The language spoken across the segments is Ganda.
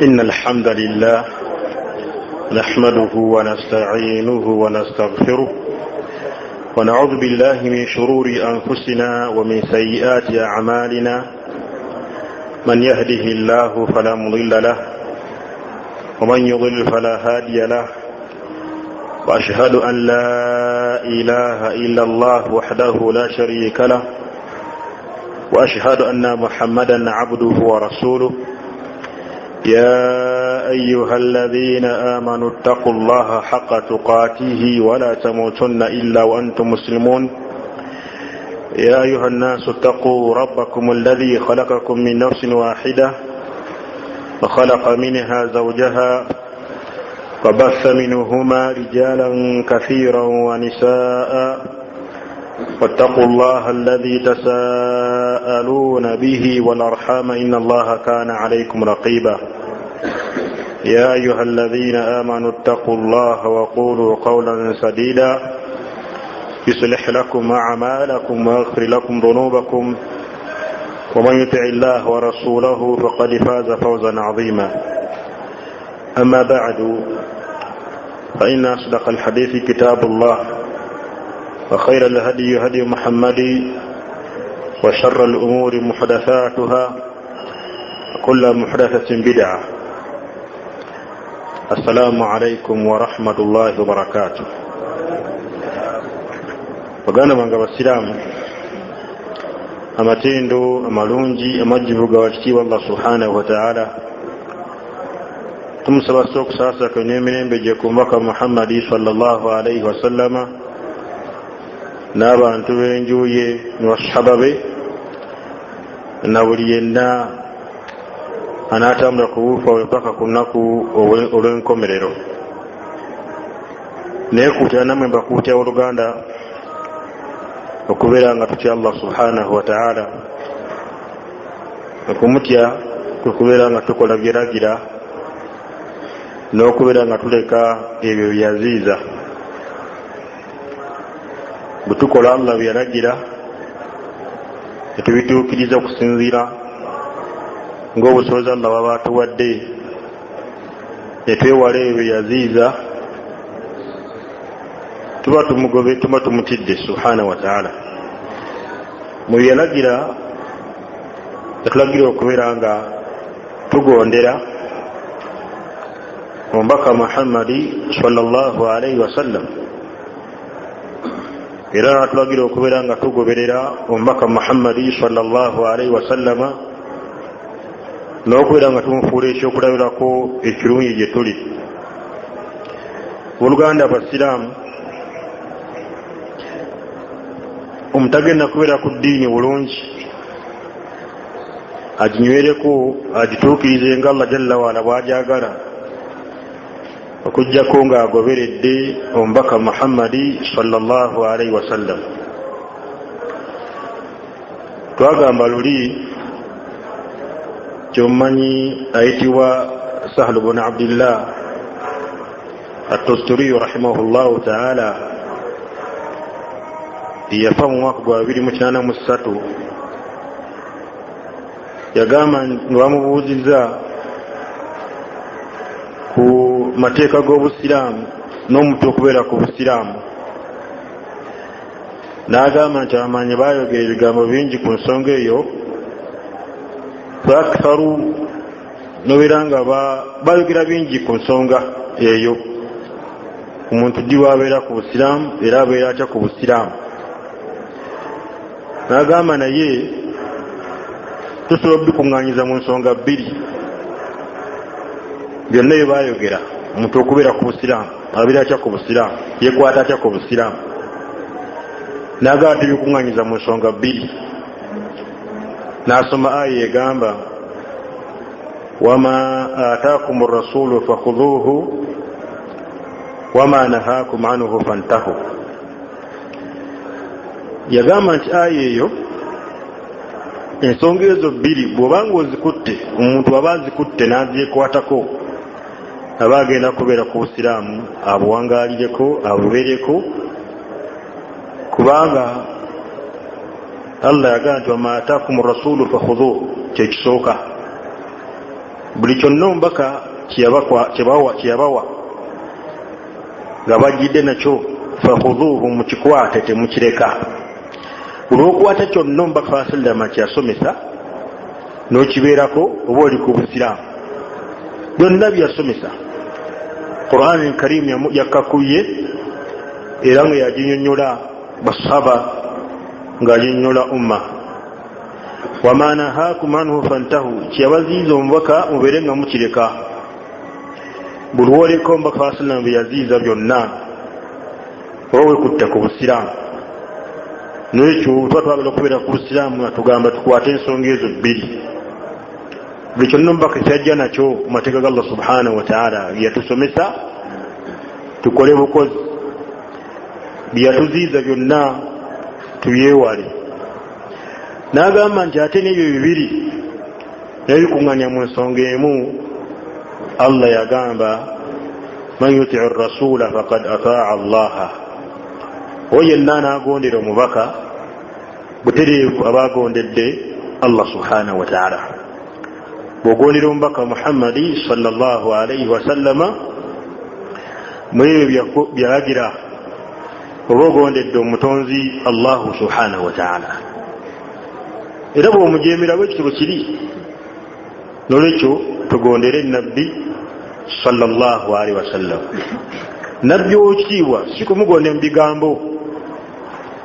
إن الحمد لله نحمده ونستعينه ونستغفره ونعوذ بالله من شرور أنفسنا ومن سيئات أعمالنا من يهده الله فلا مضل له ومن يضلل فلا هادي له وأشهد أن لا إله إلا الله وحده لا شريك له وأشهد أن محمدا عبده ورسوله يا أيها الذين آمنوا اتقوا الله حق تقاته ولا تموتن إلا وأنتم مسلمون يا أيها الناس اتقوا ربكم الذي خلقكم من نفس واحدة وخلق منها زوجها وبث منهما رجالا كثيرا ونساء واتقوا الله الذي تساءلون به والأرحام إن الله كان عليكم رقيبا يا أيها الذين آمنوا اتقوا الله وقولوا قولا سديدا يصلح لكم أعمالكم ويغفر لكم ذنوبكم ومن يطع الله ورسوله فقد فاز فوزا عظيما أما بعد فإن أصدق الحديث كتاب الله وخير الهدي هدي محمد وشر الأمور محدثاتها وكل محدثة بدعة. السلام عليكم ورحمة الله وبركاته. وقال من قبل السلام amatendo amalungi amajivuga wakitiibwa Allah subhanahu wa ta'ala tumusaba sasa kwenye emirembe gye ku mbaka Muhammadi sallallahu alayhi wa sallama n'abantu b'enjuye ne basahaba be na buli yenna anaatambula ku buufa bwe paka ku nnaku olw'enkomerero. naye kuutira namwe mbakuutya oluganda okubeera nga tutya Allah subhanahu wa ta'ala, okumutya kukubeera nga tukola byeragira n'okubeera nga tuleka ebyo byaziiza. bwe tukola Allah byeragira netubituukiriza okusinziira ng'obusobozi Allah baba atuwadde, netwewala ebyo byaziiza, tuba tumugobe, tuba tumutidde subhanahu wa ta'ala. mu byalagira yatulagira okubeera nga tugondera omubaka Muhammadi sallallahu alayhi wa sallam, era natulagira okubeera nga tugoberera omubaka Muhammadi sallallahu alayhi wa sallama n'okubeera nga tumufuula ekyokulabirako ekirungi gye tuli. Oluganda abasiraamu, omutagenda kubeera ku ddiini bulungi aginywereko agituukirize nga Allah jalla waala bw'agyagala, okujjako ng'agoberedde omubaka Muhammadi sallallahu alayhi wa sallam. twagamba luli kyomumanyi ayitibwa Sahlu bun Abdillah at-Tusturi rahimahullahu ta'ala, yafa mu mwaka gwa 2083. yagamba nga bamubuuzizza ku mateeka g'obusiraamu n'omuntu okubeera ku busiraamu, n'agamba nti abamanyi baayogera ebigambo bingi ku nsonga eyo, faakitharu nobeera nga baayogera bingi ku nsonga eyo, omuntu ddi bwabeera ku busiraamu era abeera atya ku busiraamu. n'agamba naye tusobola obikuŋŋaanyiza mu nsonga bbiri, byonna bye baayogera, omuntu okubeera ku busiraamu abeera atya ku busiraamu, yekwata atya ku busiraamu. n'agamba tubikuŋŋaanyiza mu nsonga bbiri. n'asoma aya egamba wama ataakum rasulu fakhudhuuhu wama nahaakum anhu fantahu. yagamba nti aya eyo, ensonga ezo bbiri bw'obanga ozikutte, omuntu aba azikutte n'azyekwatako, aba agenda kubeera ku busiraamu abuwangaalireko, abubeereko, kubanga Allah yagamba nti wama ataakum rasulu fakhudhuuhu, kyekisooka. buli kyonna omubaka kyeyabawa nga bajjidde nakyo fakhudhuuhu mukikwate temukireka. olwokukwata kyonna omubaka wa sallama kyeyasomesa n'okibeerako oba oli ku busiraamu byonna byeyasomesa Qur'an Karim yakkakuye era nga yaginyonnyola basahaba ng'aginyonnyola umma. wama nahaakum anhu fantahu kyeyabaziiza omubaka mubeere nga mukireka. buli woleka omubaka wa sallama bye yaziiza byonna oba wekutte ku busiraamu. nekyo tuba twagala okubeera ku busiraamu nga tugamba tukwate ensonga ezo bbiri. buli kyonna omubaka kyajja nakyo mu mateeka ga Allah subhanahu wa ta'ala byeyatusomesa tukole bukozi, byeyatuziiza byonna tubyewale. n'agamba nti ate n'ebyo bibiri nebikuŋŋanya mu nsonga emu. Allah yagamba man yuti'u rasula faqad ataa allaha, oyo yenna anaagondera omubaka butereevu aba agondedde Allah subhanahu wa ta'ala. bw'ogondera omubaka Muhammadi sallallahu alayhi wasallama mu ebyo byalagira oba ogondedde omutonzi Allahu subhanahu wa ta'ala. era bw'omujeemera bwekitibwe kiri. n'olwekyo tugondere nabbi sallallahu alayhi wasallam. nabbi ow'ekitiibwa si kumugonda mu bigambo,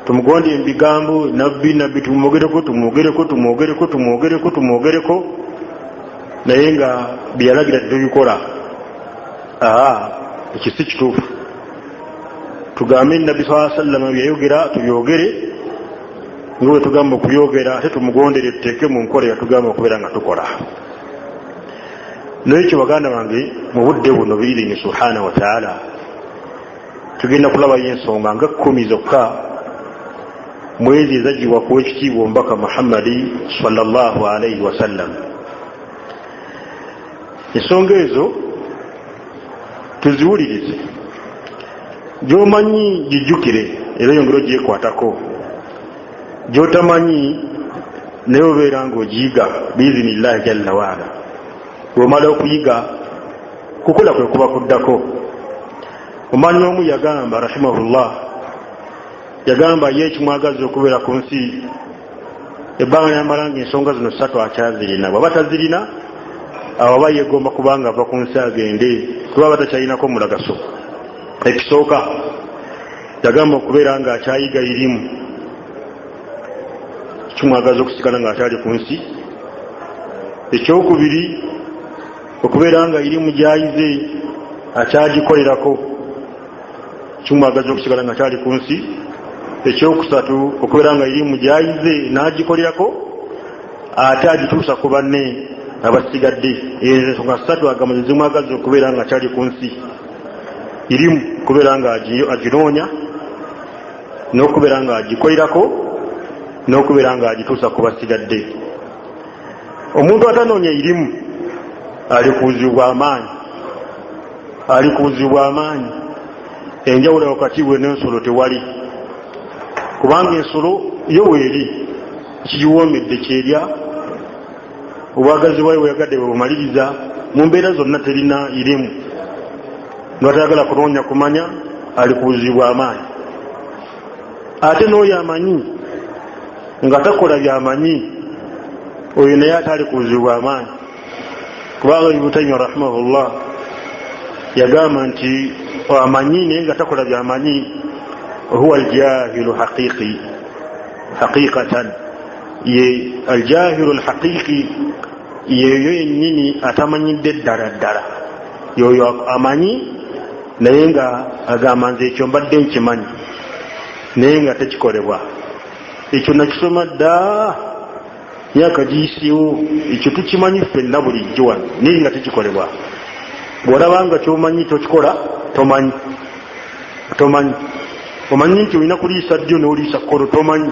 tumugonde mu bigambo. nabbi tumwogereko naye nga byeyalagira tetubikola. ekyo si kituufu. tugambe nabbi sallallahu alayhi wasallam byeyayogera tubyogere nga bwe tugamba okubyogera, ate tumugondere tuteeke mu nkola yatugamba okubeera nga tukola. n'ekyo baganda bange mu budde buno biirini subhanahu wa ta'ala tugenda kulabayo ensonga nga 10 zokka mwezi ezagibwa kuwa ekitiibwa omubaka Muhammadi sallallahu alayhi wasallam. ensonga ezo tuziwulirize, gy'omanyi gijjukire era yongera ogyekwatako, gy'otamanyi naye obeera ng'ogiyiga biizinillahi jalla waala. bw'omala okuyiga kukola kwe kuba kuddako. omanyi omu yagamba rahimahullah, yagamba ye ekimwagaza okubeera ku nsi ebbanga lyamala nga ensonga zino 3 akyazirina. bw'aba tazirina abo aba yegomba kubanga ava ku nsi agende, kuba batakyalinako mulagaso. ekisooka yagamba okubeera nga akyayiga irimu, kimwagaza okusikala nga akyali ku nsi. ekyokubiri okubeera nga irimu gyayize akyagikolerako, kimwagaza okusigala nga akyali ku nsi. ekyokusatu okubeera nga irimu gyayize n'agikolerako ate agituusa ku banne abasigadde. ensonga 3 agamba zimwagaza okubeera nga akyali ku nsi: irimu kubeera nga aginoonya, n'okubeera nga agikolerako, n'okubeera nga agituusa ku basigadde. omuntu atanoonya irimu alikuuzibwa amaanyi. enjawulo wakati we n'ensolo tewali, kubanga ensolo yo weeri kigiwoomedde kyerya, obwagazi bwayo bweyagadde bwebumaliriza. mu mbeera zonna terina irimu, n'atayagala kunoonya kumanya, alikuuzibwa amaanyi. ate n'oyo amanyi nga takola byamanyi, oyo naye ate alikuuzibwa amaanyi. kubanga Ibn Taymiyyah rahimahullah yagamba nti amanyi naye nga takola byamanyi huwa aljahilu haqiqatan. ye aljahilu alhaqiqi yeyo yennyini atamanyidde ddala. yoyo amanyi naye nga agamba nze ekyo mbadde nkimanyi naye nga tekikolebwa. ekyo nakisoma dda myaka giyisiwo. ekyo tukimanyi ffenna bulijjo wano naye nga tekikolebwa. bw'olabanga kyomanyi tokikola tomanyi. omanyi nti olina kuliisa ddyo n'oliisa kkono tomanyi.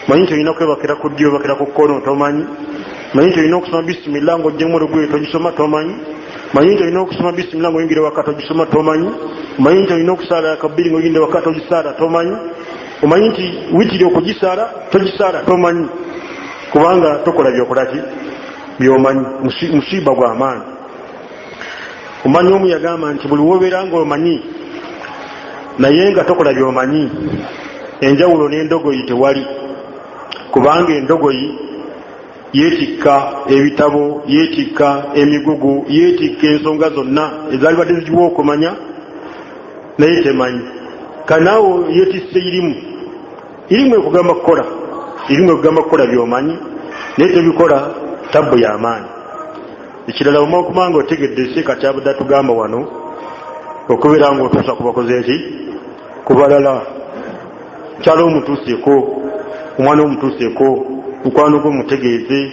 manyi nti olina kwebakira ku ddyo obakira ku kkono tomanyi. manyi nti olina okusoma bisimillah ng'ojjemu olugoye togisoma tomanyi. manyi nti olina okusoma bisimillah ng'oyingira waka togisoma tomanyi. manyi nti olina okusaala akabbiri ng'oyingira waka togisaala tomanyi. omanyi nti witiri okugisaala togisaala tomanyi, kubanga tokola byokolaki byomanyi musiba gwa maani. Omanyi omu yagamba nti buli wobeera nga omanyi naye nga tokola byomanyi, enjawulo n'endogoyi tewali, kubanga endogoyi yeetikka ebitabo, yeetikka emigugu, yeetikka ensonga zonna ezaalibadde zigiwa okumanya naye temanyi. Kanaawo yeetisse irimu ekugamba kukola, irimu ekugamba kukola byomanyi naye tebikola, tabbu y'amaanyi. Ekirala oma okubanga otegedde si kati abadde atugamba wano okubeera nga otuusa ku bakoze eki ku balala, kyalo omutuuseeko, omwana omutuuseeko, mukwano gwe mutegeeze,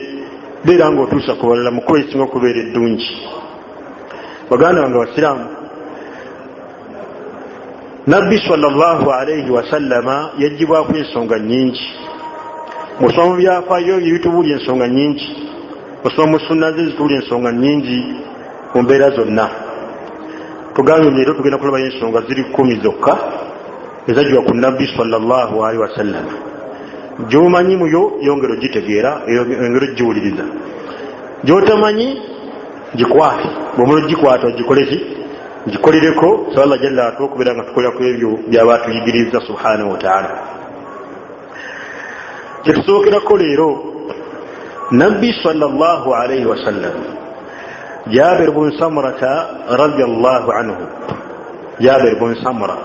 beera nga otuusa ku balala mukuba ekisinga okubeera eddungi. Baganda bange Abasiraamu, Nabbi sallallahu alayhi wasallama yagibwako ensonga nnyingi. Musoma mu byafaayo ebitubuulya ensonga nnyingi, musoma mu sunna ze zituulya ensonga nnyingi mu mbeera zonna. Tugambye leero tugenda kulabayo ensonga ziri 10 zokka ezajjibwa ku Nabbi sallallahu alayhi wasallama. Gy'omanyi muyo yongero gitegeera, yongero giwuliriza. Gy'otamanyi gikwate, bw'omala gikwata ogikole ki? Gikolereko, so Allah jalla wa ala okubeera nga tukolera ku ebyo by'aba tuyigiriza subhanahu wa ta'ala. Kyetusookerako leero, Nabbi sallallahu alayhi wasallam, Jabir bin Samurata radiyallahu anhu, Jabir bin Samura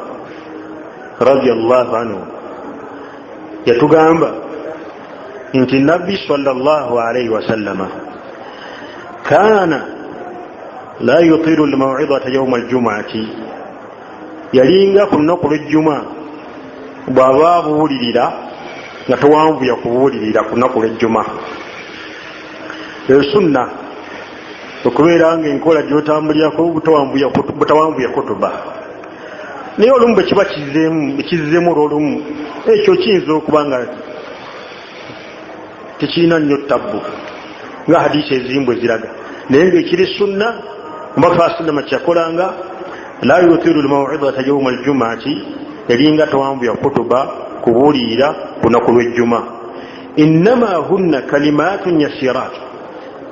radiyallahu anhu yatugamba nti Nabbi sallallahu alayhi wasallama kana la yutiru al-maw'idata yawm al-jum'ati, yalinga ku lunaku lw'ejjuma bw'aba abuulirira nga towanvuya kubuulirira ku lunaku lw'ejjuma. Sunna okubeera nga enkola gy'otambulirako butawanvuya kutuba, naye olumu bwe kiba kizizeemu olwolumu ekyo kiyinza okuba nga tekirina nnyo tabbu nga hadiisi ezimu bwe ziraga, naye ng'ekiri sunna omubaka wa sallama kyakolanga la yutiru al-maw'idata yawm al-jum'ati, yalinga tawanvuya kutuba kubuulirira ku lunaku lw'ejjuma. Innama hunna kalimatun yasirat,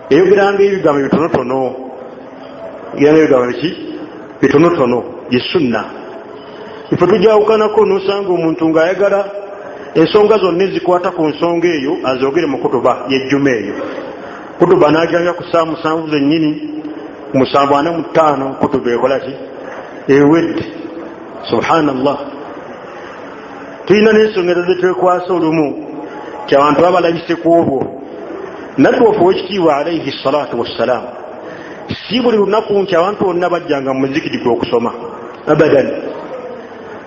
eyogeranga ebigambo bitonotono, ebigambo bitonotono yesunna. Ife tujawukanako n'osanga omuntu ng'ayagala ensonga zonna ezikwata ku nsonga eyo azoogere mu kutuba y'ejjuma eyo. Kutuba n'ajanja ku saa 7 zennyini, 7:45 kutuba ekola ki? Ewedde. Subhanallah. Tulina n'ensonga zetwekwasa olumu ti abantu babalabise ku obwo. Nabbi waffe ow'ekitiibwa alayhi salatu wassalamu, si buli lunaku nti abantu bonna bajjanga mu muzikiti gw'okusoma, abadan.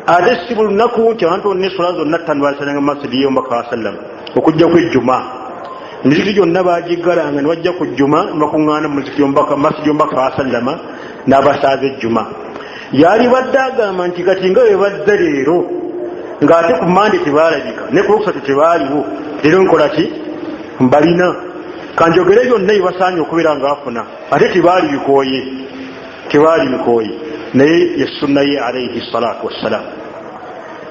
Ate si buli lunaku nti abantu bonna essola zonna ttano basalanga mu masjidi y'omubaka wa sallam okujja ku ejjuma. Emizikiti gyonna baagiggalanga ne bajja ku jjuma ne bakuŋŋaana mu masjidi y'omubaka wa sallama n'abasaaza ejjuma. Yali badde agamba nti kati nga bwe badde leero ng'ate ku Mande tebaalabika ne ku Lwokusatu tebaaliwo, leero nkola ki? Mbalina kanjogere byonna bye basaanye okubeera nga bafuna, ate tebaali bikooye, naye ye sunna ye alayhi salatu wassalam.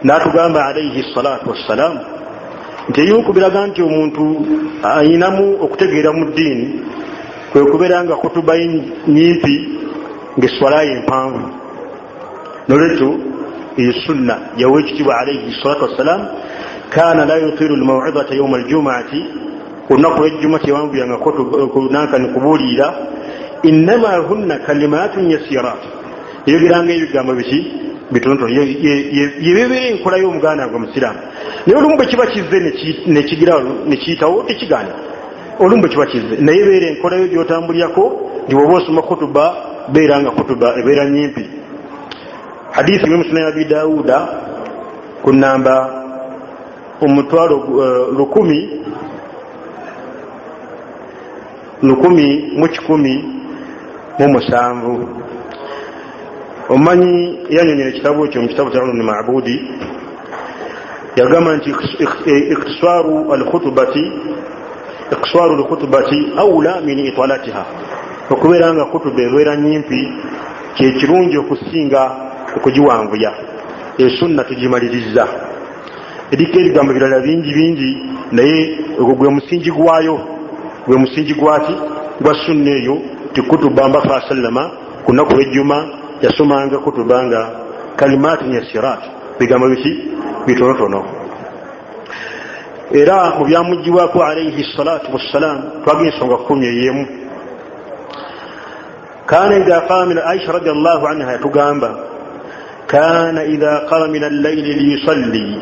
N'atugamba alayhi salatu wassalam nti ebimu ku biraga nti omuntu ayinamu okutegeera mu ddiini kwe kubeera nga kutuba nyimpi ng'esswala ye mpanvu. Nolwekyo eyo sunna yawa ekitiibwa alayhi salatu wassalam, kana la yutiru al-maw'idata yawm al-jum'ati, olunaku lw'ejjuma tewanvuyanga nankani kubuulirira. Innama hunna kalimatun yasirat, eyogeranga ebigambo bitonotono, yebebeera enkola y'omuganda gwe musiraamu. Naye olumu bwe kiba kizze nekiyitawo tekigaana, olumu bwe kiba kizze, naye beera enkola yo gy'otambulirako nti bw'oba osoma kutuba beera nga kutuba ebeera nyimpi. Hadiisi mu Musnad Abi Daawuda ku namba 10,117. Omanyi yanyonyera ekitabo ekyo mu kitabo kya Ibn Ma'budi yagamba nti ikhtisaaru al-khutbati awla min italatiha, okubeera nga kutuba ebeera nyimpi kyekirungi okusinga okugiwanvuya. Esunna tugimaliriza, eriko ebigambo ebirala bingi naye ogwo gwe musingi gwayo, gwe musingi gwaki gwa sunna eyo tikutuba mbaka sallama kunaku lwejjuma yasomanga kutuba nga kalimatin yasirat bigambo biki bitonotono. Era mu byamugibwako alayhi salatu wassalam twagira ensonga 11. kana idha qama min Aisha radiyallahu anha yatugamba kana idha qama min al-layli liyusalli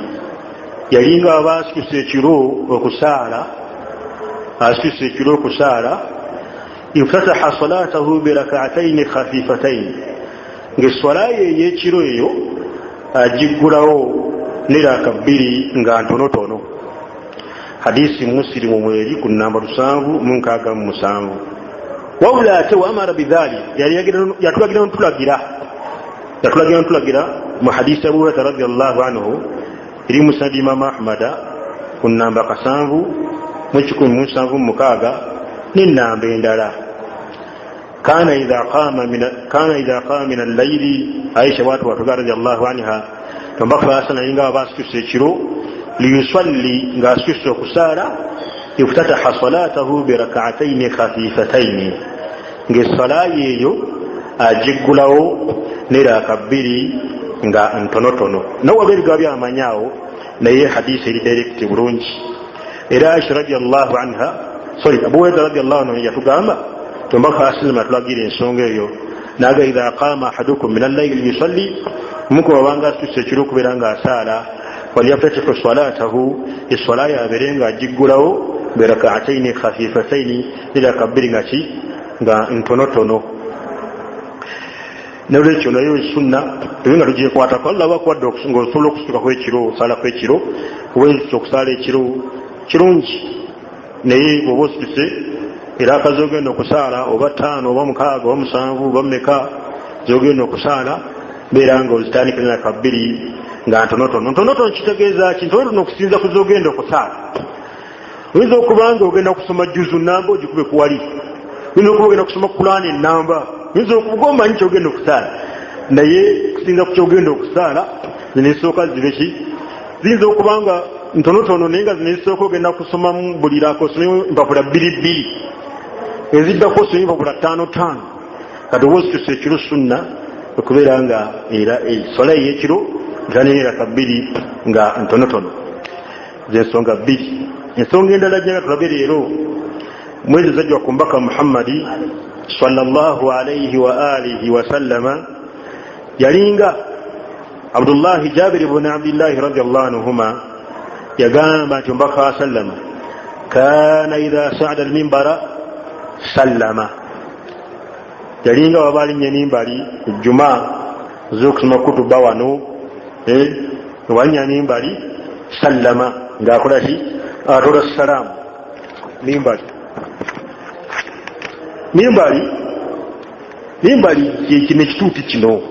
yalinga abasikise ekiro okusaala iftataha salatahu birak'atayn khafifatayn ngeswala y'ekiro eyo ajiggulawo n'eraka 2 nga ntonotono. hadisi Muslimu mweri ku namba 767. wabula ate waamara bidhali yatulagira ntulagira mu hadisi Abu Hurairah radiyallahu anhu eri musnad Imam Ahmad ku namba 776 n'ennamba endala. kana idha qama min al-layli Aisha watu radiyallahu anha tombaka sana inga basikuse ekiro liyusalli nga asikuse okusaala iftataha salatahu birak'atayn khafifatayn ngesala yeyo ajiggulawo n'eraka 2 nga ntonotono. nawaberiga byamanyawo naye hadisi eri direct bulungi. era Aisha radiyallahu anha Abu Hurairah radiyallahu anhu yatugamba tombaka asilima tulagira ensonga eyo naga idha qama ahadukum min al-layli yusalli muko wabanga asikuse ekiro kubeera nga asaala walyafatihu salatahu eswala yaberenga ajiggulawo birak'atayn khafifatayn n'eraka 2 nga ntonotono. nolwekyo nayo sunna ebenga tugyekwatako Allah bakwadde ng'osobola okusituka kwekiro osala kwekiro owensi okusaala ekiro kirungi naye bwoba osituse era akazogenda okusaala oba 5 oba 6 oba 7 oba mmeka zogenda okusaala beera nga ozitandika n'eraka 2 nga ntonotono kitegeeza ki ntonotono okusinza kuzogenda okusaala. oyinza okubanga ogenda kusoma juzu namba ogikube kuwali, oyinza okuba ogenda kusoma Qur'an enamba, oyinza okuba omanyi kyogenda okusaala naye kusinza ku kyogenda okusaala zino esooka zibeki ziyinza okubanga ntonotono naye nga zino esooka ogenda kusomamu buli raka osome empapula 2 eziddako osome empapula 5 kati oba ositusa ekiro sunna okubeera nga era swala y'ekiro ganiraka 2 nga ntonotono. zensonga 2. ensonga endala gyanga tulabe leero mwezi zajjwa ku mbaka Muhammadi sallallahu alayhi wa alihi wa sallama yalinga Abdullahi Jabir ibn Abdullah radiyallahu anhuma yagamba nti mbaka sallama kana idha sa'ada al-minbara sallama yalinga wabalinye mimbali Ijumaa zokusoma kutuba wano wanya mimbali sallama ng'akola ki atola salamu mimbali kino ekituuti kino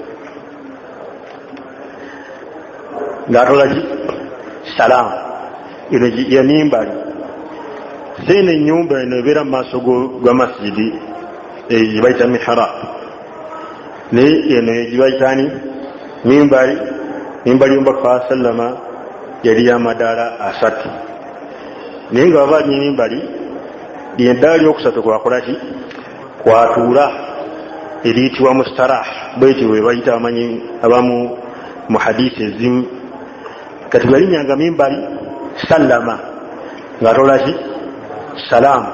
ng'atola ki salamu eno ya mimbali zene ennyumba eno ebeera mu maaso gwa masjidi gyebayita mihrab naye eno gyebayitani mimbali yombaka sallama yali y'amadaala 3 naye nga babaali mimbali ly'eddaala lyokusatu kwakola ki kwatuula eriyitibwa mustarah bwetyo bwe bayita abamanyi abamu mu hadisi ezimu. kati bwalinyanga mimbali sallama ng'atola ki salaamu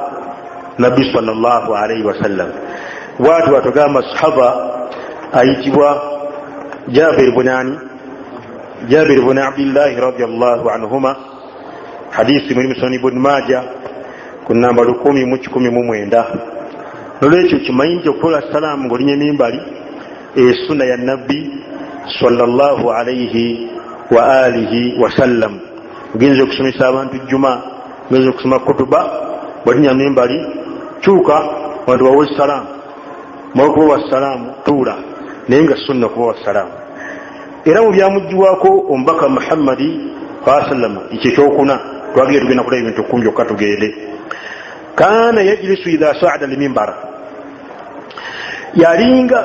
nabbi sallallahu alayhi wasallam. bwatu batugamba sahaba ayitibwa Jabir ibn Abdullah radiyallahu anhuma hadisi muri Sunan Ibn Majah ku namba 1019. nolwekyo kimanyi nti okukola salaamu ng'olinye mimbali sunna ya nabbi sallallahu alayhi wa alihi wasallam. ogenza okusomesa abantu Juma, ogenza okusoma kutuba, bwalinya mimbali kyuka abantu bawe salaamu mwakuba wa salaamu tuula naye nga sunna kuba wa salaamu. era mu byamugibwako omubaka Muhammadi sallama ekyo ekyokuna twagire tugenda kulaba ebintu 10 byokka tugende. kana yajlisu idha sa'ada al-minbar yalinga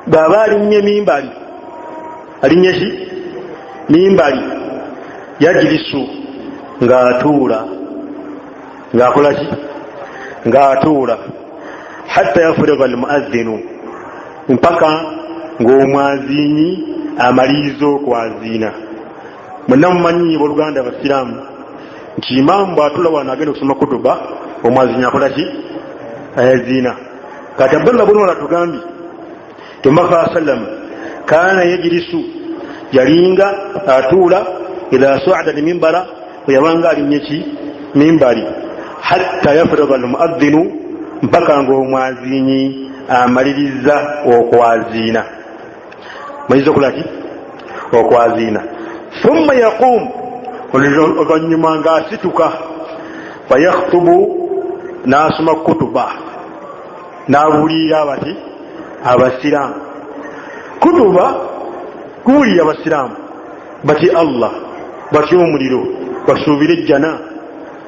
bw'aba alinnye mimbali alinnye ki mimbali yajlisu ng'atuula ng'akola ki ng'atuula hatta yafuriga almuadhinu mpaka ng'omwaziinyi amaliriza okwaziina. Mwenna mumanyi booluganda abasiraamu nti imaamu bw'atuula wano agenda okusoma kutuba omwaziinyi akola ki? Ayaziina. Kati Abdullah bun Umar atugambye Tumaka sallam kaana yajlisu yalinga atuula idha su'ada al-minbara yabanga alinye ki mimbari hatta yafriga al-muadhdhinu mpaka ng'omwaziinyi amaliriza okwaziina. Maliza okulaki okwaziina. Thumma yaqum oluvannyuma ng'asituka fayakhtubu n'asoma kutuba n'abuulirira abati abasiraamu. Kutuba kuwulira abasiraamu bati Allah batya omuliro basuubire ejjana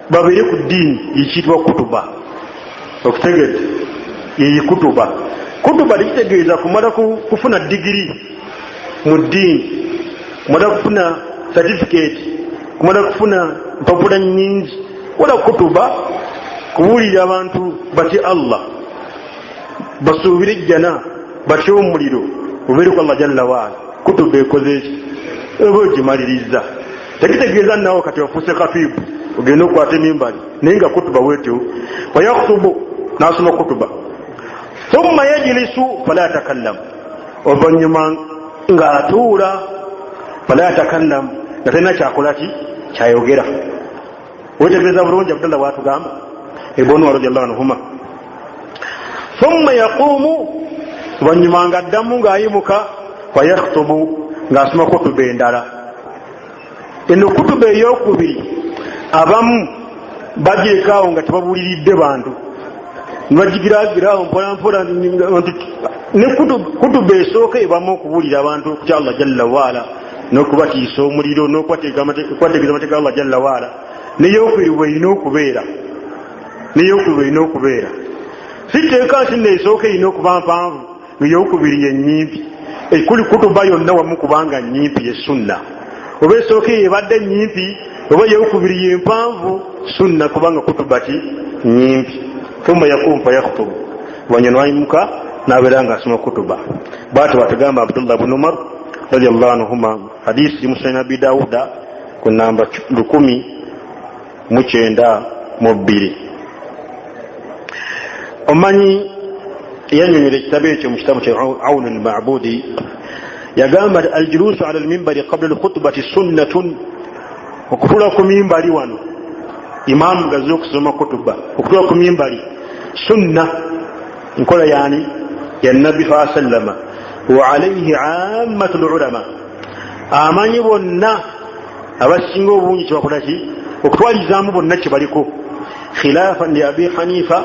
babeere ku ddiini ekiyitibwa kutuba. Okutegeeza eyi kutuba. Kutuba tekitegeeza kumala kufuna digiri mu ddiini, kumala kufuna certificate, kumala kufuna mpapula nnyingi. Wala kutuba kuwulira abantu bati Allah basuubire ejjana batya omuliro obeere ku Allah jalla waala. Kutuba ekoze eki oba ogimaliriza. Tekitegeeza nawe kati ofuuse kafiibu ogenda okwata emimbali naye nga kutuba weetyo. Fayakutubu n'asoma kutuba. Thumma yajlisu fala yatakallam oluvannyuma ng'atuula fala yatakallam nga talina kyakola ki kyayogera. Wetegereza bulungi Abdullah bw'atugamba Ibn radiyallahu anhuma. Thumma yaqumu oluvannyuma ng'addamu ng'ayimuka fayakutubu ng'asoma kutuba endala. Eno kutuba ey'okubiri abamu bagirekaawo nga tebabuuliridde bantu nibagigiragiraawo mpolampola ne kutuba esooka ebamu okubuulira abantu ku Allah jalla waala n'okubatiisa omuliro n'okwategeeza amateeka Allah jalla waala. Neyokubiri bw'erina okubeera siteeka nti neesooka erina okuba mpanvu ng'eyokubiri yennyimpi. Ekuli kutuba yonna wamu kubanga nnyimpi ye sunna. Oba esooka ebadde nnyimpi oba eyokubiri yempanvu sunna kubanga kutuba ki nnyimpi. Thumma yaqumu fayakhtubu oluvannyuma n'ayimuka n'abeera ng'asoma kutuba. Bw'atyo batugamba Abdullah bun Umar radiyallahu anhuma. Hadiisi eri mu Sunan Abi Dawuda ku namba 1092. Omanyi yannyonnyola ekitabo ekyo mu kitabu kya Awn al-Ma'budi yagamba al-julusu ala al-minbari qabla al-khutbati sunnatun. Okutuula ku mimbali wano imaamu gaze okusoma kutuba, okutuula ku mimbali sunna nkola yani ya Nabbi sallallahu alayhi wa sallam wa alayhi ammatul ulama. Amanyi bonna abasinga obungi kyebakola ki okutwalizaamu bonna kyebaliko. Khilaafan li Abi Hanifa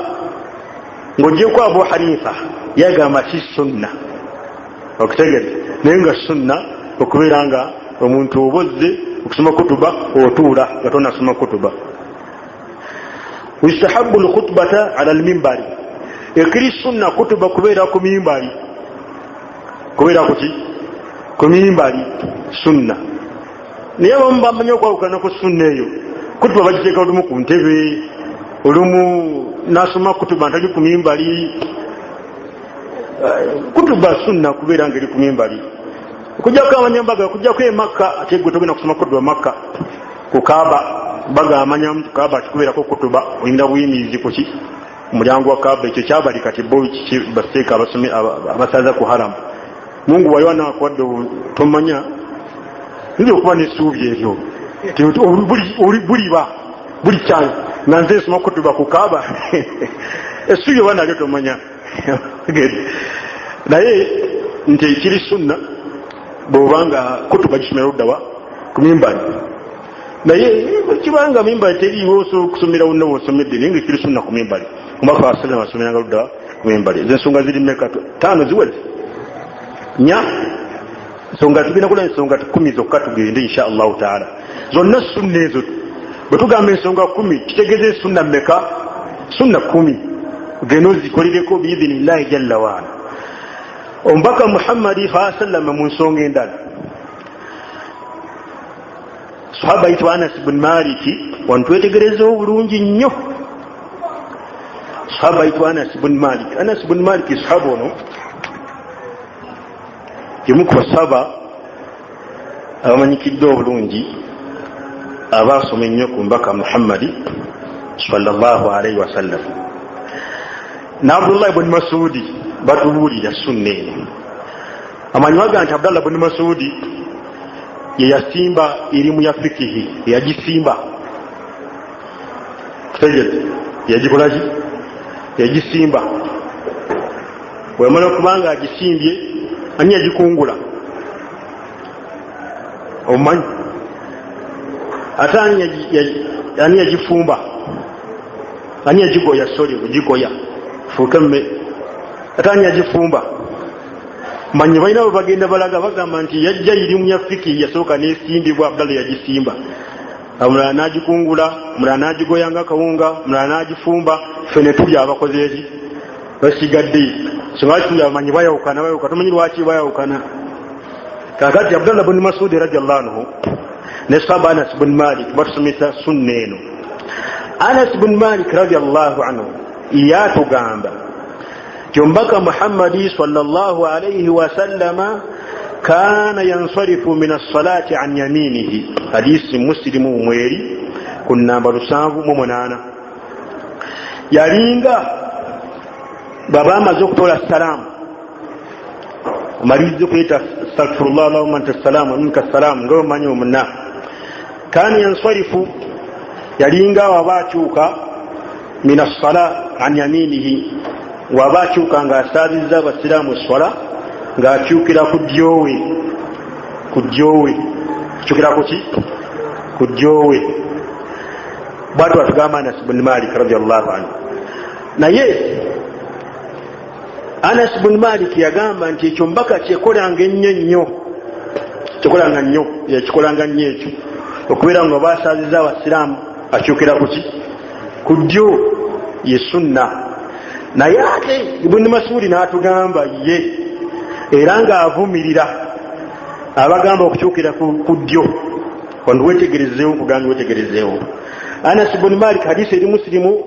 ng'ogyeko Abu Hanifa yagamba si sunna. Okutegeeza naye nga sunna okubeera nga omuntu obozze okusoma kutuba otuula nga tonasoma kutuba. Yustahabbu al-khutbata ala al-minbari. Ekiri sunna kutuba kubeera ku mimbali. Kubeera ku mimbali sunna. Naye abamu bamanyi okwawukana ku sunna eyo. Kutuba bagiteeka olumu ku ntebe, olumu n'asoma kutuba ntali ku mimbali. Kutuba sunna kubeera ngeri ku mimbali. Kujjako abanyambaga kujjako e Makka ate gwe togenda kusoma kutuba Makka ku Kaaba. Baga amanyamu Kaaba kikubeerako kutuba oyinza buyimirizi kuki omulyango wa Kaaba. Ekyo kyabali kati bo baseeka abasomi abasaza ku haramu. Mungu wayo anakuwadde tomanya ndio okuba n'essuubi eryo buli kyalo nga nze nsoma kutuba ku Kaaba essuubi oba nalyo tomanya. Naye nti ekiri sunna bw'obanga kutuba gisomera luddawa ku mimbali. Naye kibanga mimbali teriiwo osobola okusomera wonna w'osomedde naye ng'ekiri sunna ku mimbali. Omubaka wa sallam asomeranga luddawa ku mimbali. Ez'ensonga ziri mmeka? 5 ziweze 4 ensonga tugenda kulaba ensonga 10 zokka tugende insha Allahu taala. Zonna sunna ezo bwe tugamba ensonga 10 kitegeeza sunna mmeka? Sunna 10 ogenda ozikolereko biidhinillahi jalla waala. Omubaka Muhammadi sallallahu alayhi wa sallam mu nsonga endala sahaba ayitibwa Anas bin Maliki wantwetegerezeho bulungi nnyo. sahaba aitwa Anas ibn Malik. Anas ibn Malik sahaba ono kimu ku basaba abamanyikidde obulungi abaasoma ennyo ku mbaka Muhammadi sallallahu alaihi wasallam. Na Abdullah ibn Masudi batubuulira sunna eno. Amanywaga nti Abdullah ibn Masudi ye yasimba erimu ya fikihi, yagisimba kutegete yagikolaji yagisimba wemala okubanga agisimbye ani yagikungula omanyi ate ani yagifumba ani yagigoya soli kugigoya fukemme ate ani yagifumba manyi balina bagenda balaga bagamba nti yajja irimu ya fikihi yasooka nesimbibwa Abdallah yagisimba omulala n'agikungula omulala n'agigoya nga kawunga omulala n'agifumba fene tuli abakoze eki basigadde singa bamanyi bayawukana tomanyi lwaki bayawukana. Kakati Abdullah ibn Mas'ud radiyallahu anhu ne sahaba Anas ibn Malik batusomesa sunna eno. Anas ibn Malik radiyallahu anhu yatugamba jombaka Muhammadi sallallahu alayhi wa sallama kana yansarifu min as-salati an yaminihi. Hadisi Muslimu mweri ku namba 708. Yalinga baba amaze okutola salamu amalize kuyita astaghfirullah allahumma anta salamu minka salamu ngo manyi omuna kana yansarifu yalinga wabakyuka min as-sala an yaminihi wabakyuka nga asabiza abasiramu swala nga akyukira ku ddyowe kyukira kuki ku ddyowe. Bwatu atugamba Anas ibn Malik radiyallahu anhu. Naye Anas ibn Malik yagamba nti ekyo mbaka kyekolanga ennyo yakikolanga nnyo ekyo okubeera nga basaziza abasiraamu akyukira kuki ku ddyo ye sunna. Naye ate Ibn Mas'ud n'atugamba ye era ng'avumirira abagamba okukyukira ku ddyo. Wano wetegerezeewo kugamba wetegerezeewo. Anas ibn Malik hadisi eri Muslimu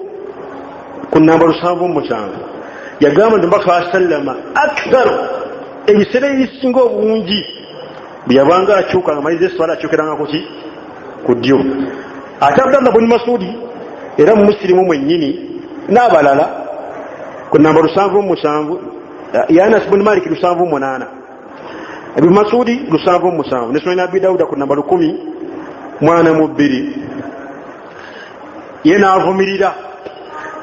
ku namba 707 yagamba nti Muhammad sallama akthar ebiseera ebisinga obungi bwe yabanga akyuka nga malize swala akyukiranga kuki ku ddyo. Ate Abdullah ibn Mas'ud era Muslimu mwennyini n'abalala ku namba 707 ya Anas ibn Malik 708 Ibn Mas'ud 707 ne Sunan Abi Dawud ku namba 10:42 yena avumirira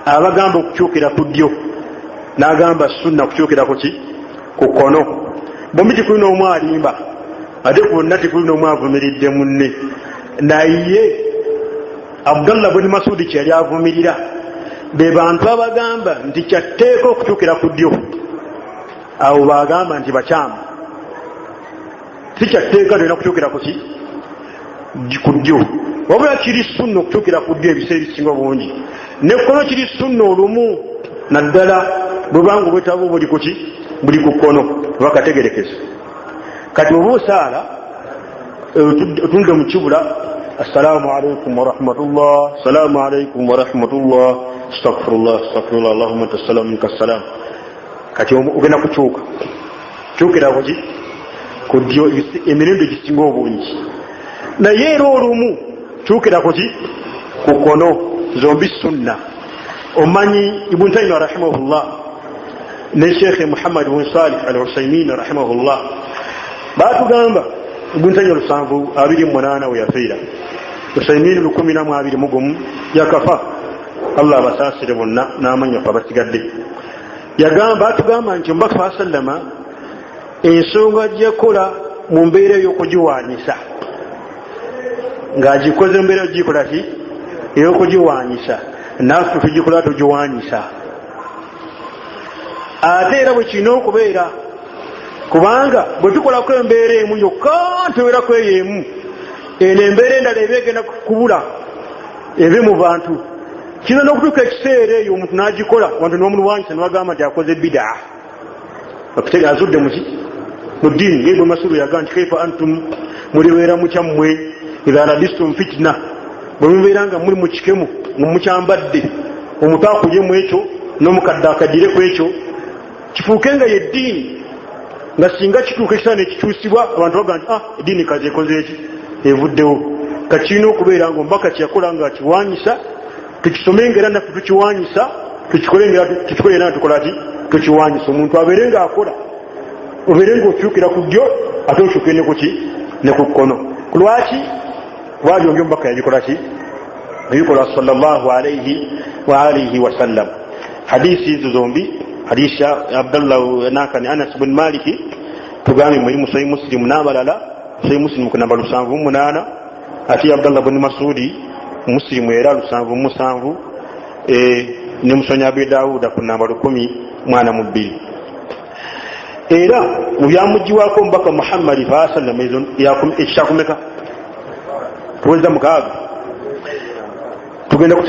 abagamba okukyukira ku ddyo n'agamba sunna kukyukira kuki ku kkono. Bombi tikulina omu alimba ate kwonna tikulina omu avumiridde munne. Naye Abdullah ibn Mas'ud kyeyali avumirira be bantu abagamba nti kyatteeka okukyukira ku ddyo. Abo bagamba nti bakyamu si kyatteeka lina okukyukira kuki ku ddyo, wabula kiri sunna okukyukira ku ddyo ebiseera ebisinga obungi. Nekkono kiri sunna olumu naddala bwebanga obwetaavu buli kuki buli ku kkono bakategerekeza. Kati oba osaala otunde mu kibula assalamu alaikum warahmatullah assalamu alaikum warahmatullah astaghfirullah allahumma anta salamu minka salamu. Kati ogenda kukyuka kyukira kuki ku ddyo emirundi egisinga obungi. Naye era olumu kyukira kuki ku kkono, zombi sunna. Omanyi Ibn Taymiyyah rahimahullah ne Sheikh Muhammad bin Salih al-Usaymin rahimahullah batugamba Ibn Taymiyyah 728 we yafiira, Usaymin 1021 yakafa. Allah abasasire bonna n'amanya abasigadde. Atugamba nti Muhammad sallama ensonga gyekola mu mbeera ey'okugiwaanyisa ng'agikoze mu mbeera gikola ki ey'okugiwaanyisa, naffe tugikola tugiwaanyisa. Ate era bwe kirina okubeera, kubanga bwe tukolako embeera emu yokka ntewerako eyo emu, eno embeera endala eba egenda kubula ebe mu bantu. Kino n'okutuuka ekiseera eyo omuntu n'agikola wantu n'omulwanyisa n'agamba nti akoze bidaa, okutega azudde mu ddiini. Ibn Mas'ud yagamba nti kaifa antum mulibeera mukyammwe idha labistum fitna, bwe mubeera nga muli mu kikemu mukyambadde omutaakulyemu ekyo n'omukadde akadire ku ekyo kifuuke nga yeddiini nga singa kituuka ekisaana ekikyusibwa abantu baga nti eddiini kazi ekoze eki evuddewo kakirina okubeera nga omubaka kyeyakola nga akiwanyisa tukisome era naffe tukiwanyisa tukikole era tukola ti tukiwanyisa omuntu abeere nga akola obeere nga okyukira ku ddyo ate okyuke ne kuki ne ku kkono lwaki waali onge omubaka yabikola ki yabikola sallallahu alaihi wa alihi wasallam hadisi hizo zombi hadisi ya Abdullah nakani Anas bin Maliki tugambe muri Sahih Muslim n'abalala Sahih Muslim ku namba 78 ati Abdullah bin Masudi Muslim era 77 ne Musonya Abi Dawuda ku namba 10 mwana mubiri era uyamujiwako mbaka Muhammad sallallahu alaihi wasallam yakum ekyakumeka tuweza mukaaga tugenda ku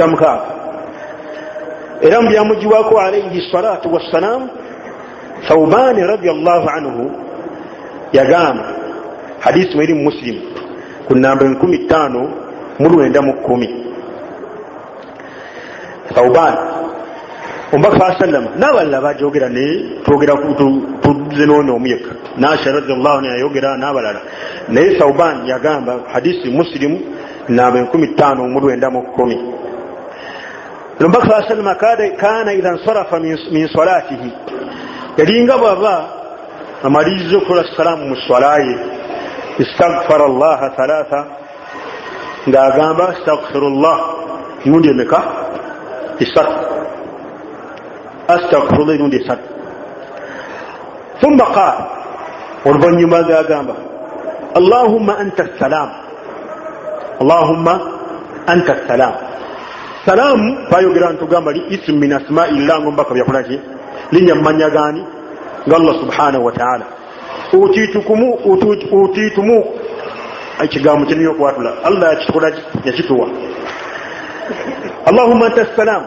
mukaaga era mbyamujiwako alayhi salatu wassalam Thawban radiyallahu anhu yagamba hadisi mwiri Muslim ku namba 15 mulwenda mu 10 Thawban ombaka sallam naballa bajogera ne twogera tuze nono omuyeka nasha radiyallahu anhu yayogera nabalala naye Thawban yagamba hadisi Muslim namba 15 mulwenda mu 10 ombaka sallam kana idha nsarafa min salatihi yalinga baba amalizo kola salamu mu swalaye istaghfara Allah thalatha ngagamba astaghfirullah nundi emeka isat astaghfirullah nundi isat thumma qala والبنيما قام اللهم أنت السلام اللهم أنت السلام سلام فايوغران تقام لي اسم من أسماء الله مبكى بيقولك لن يمن يغاني قال الله سبحانه وتعالى أوتيتمو أي تقام تنيوك واتلا الله يشتوى اللهم أنت السلام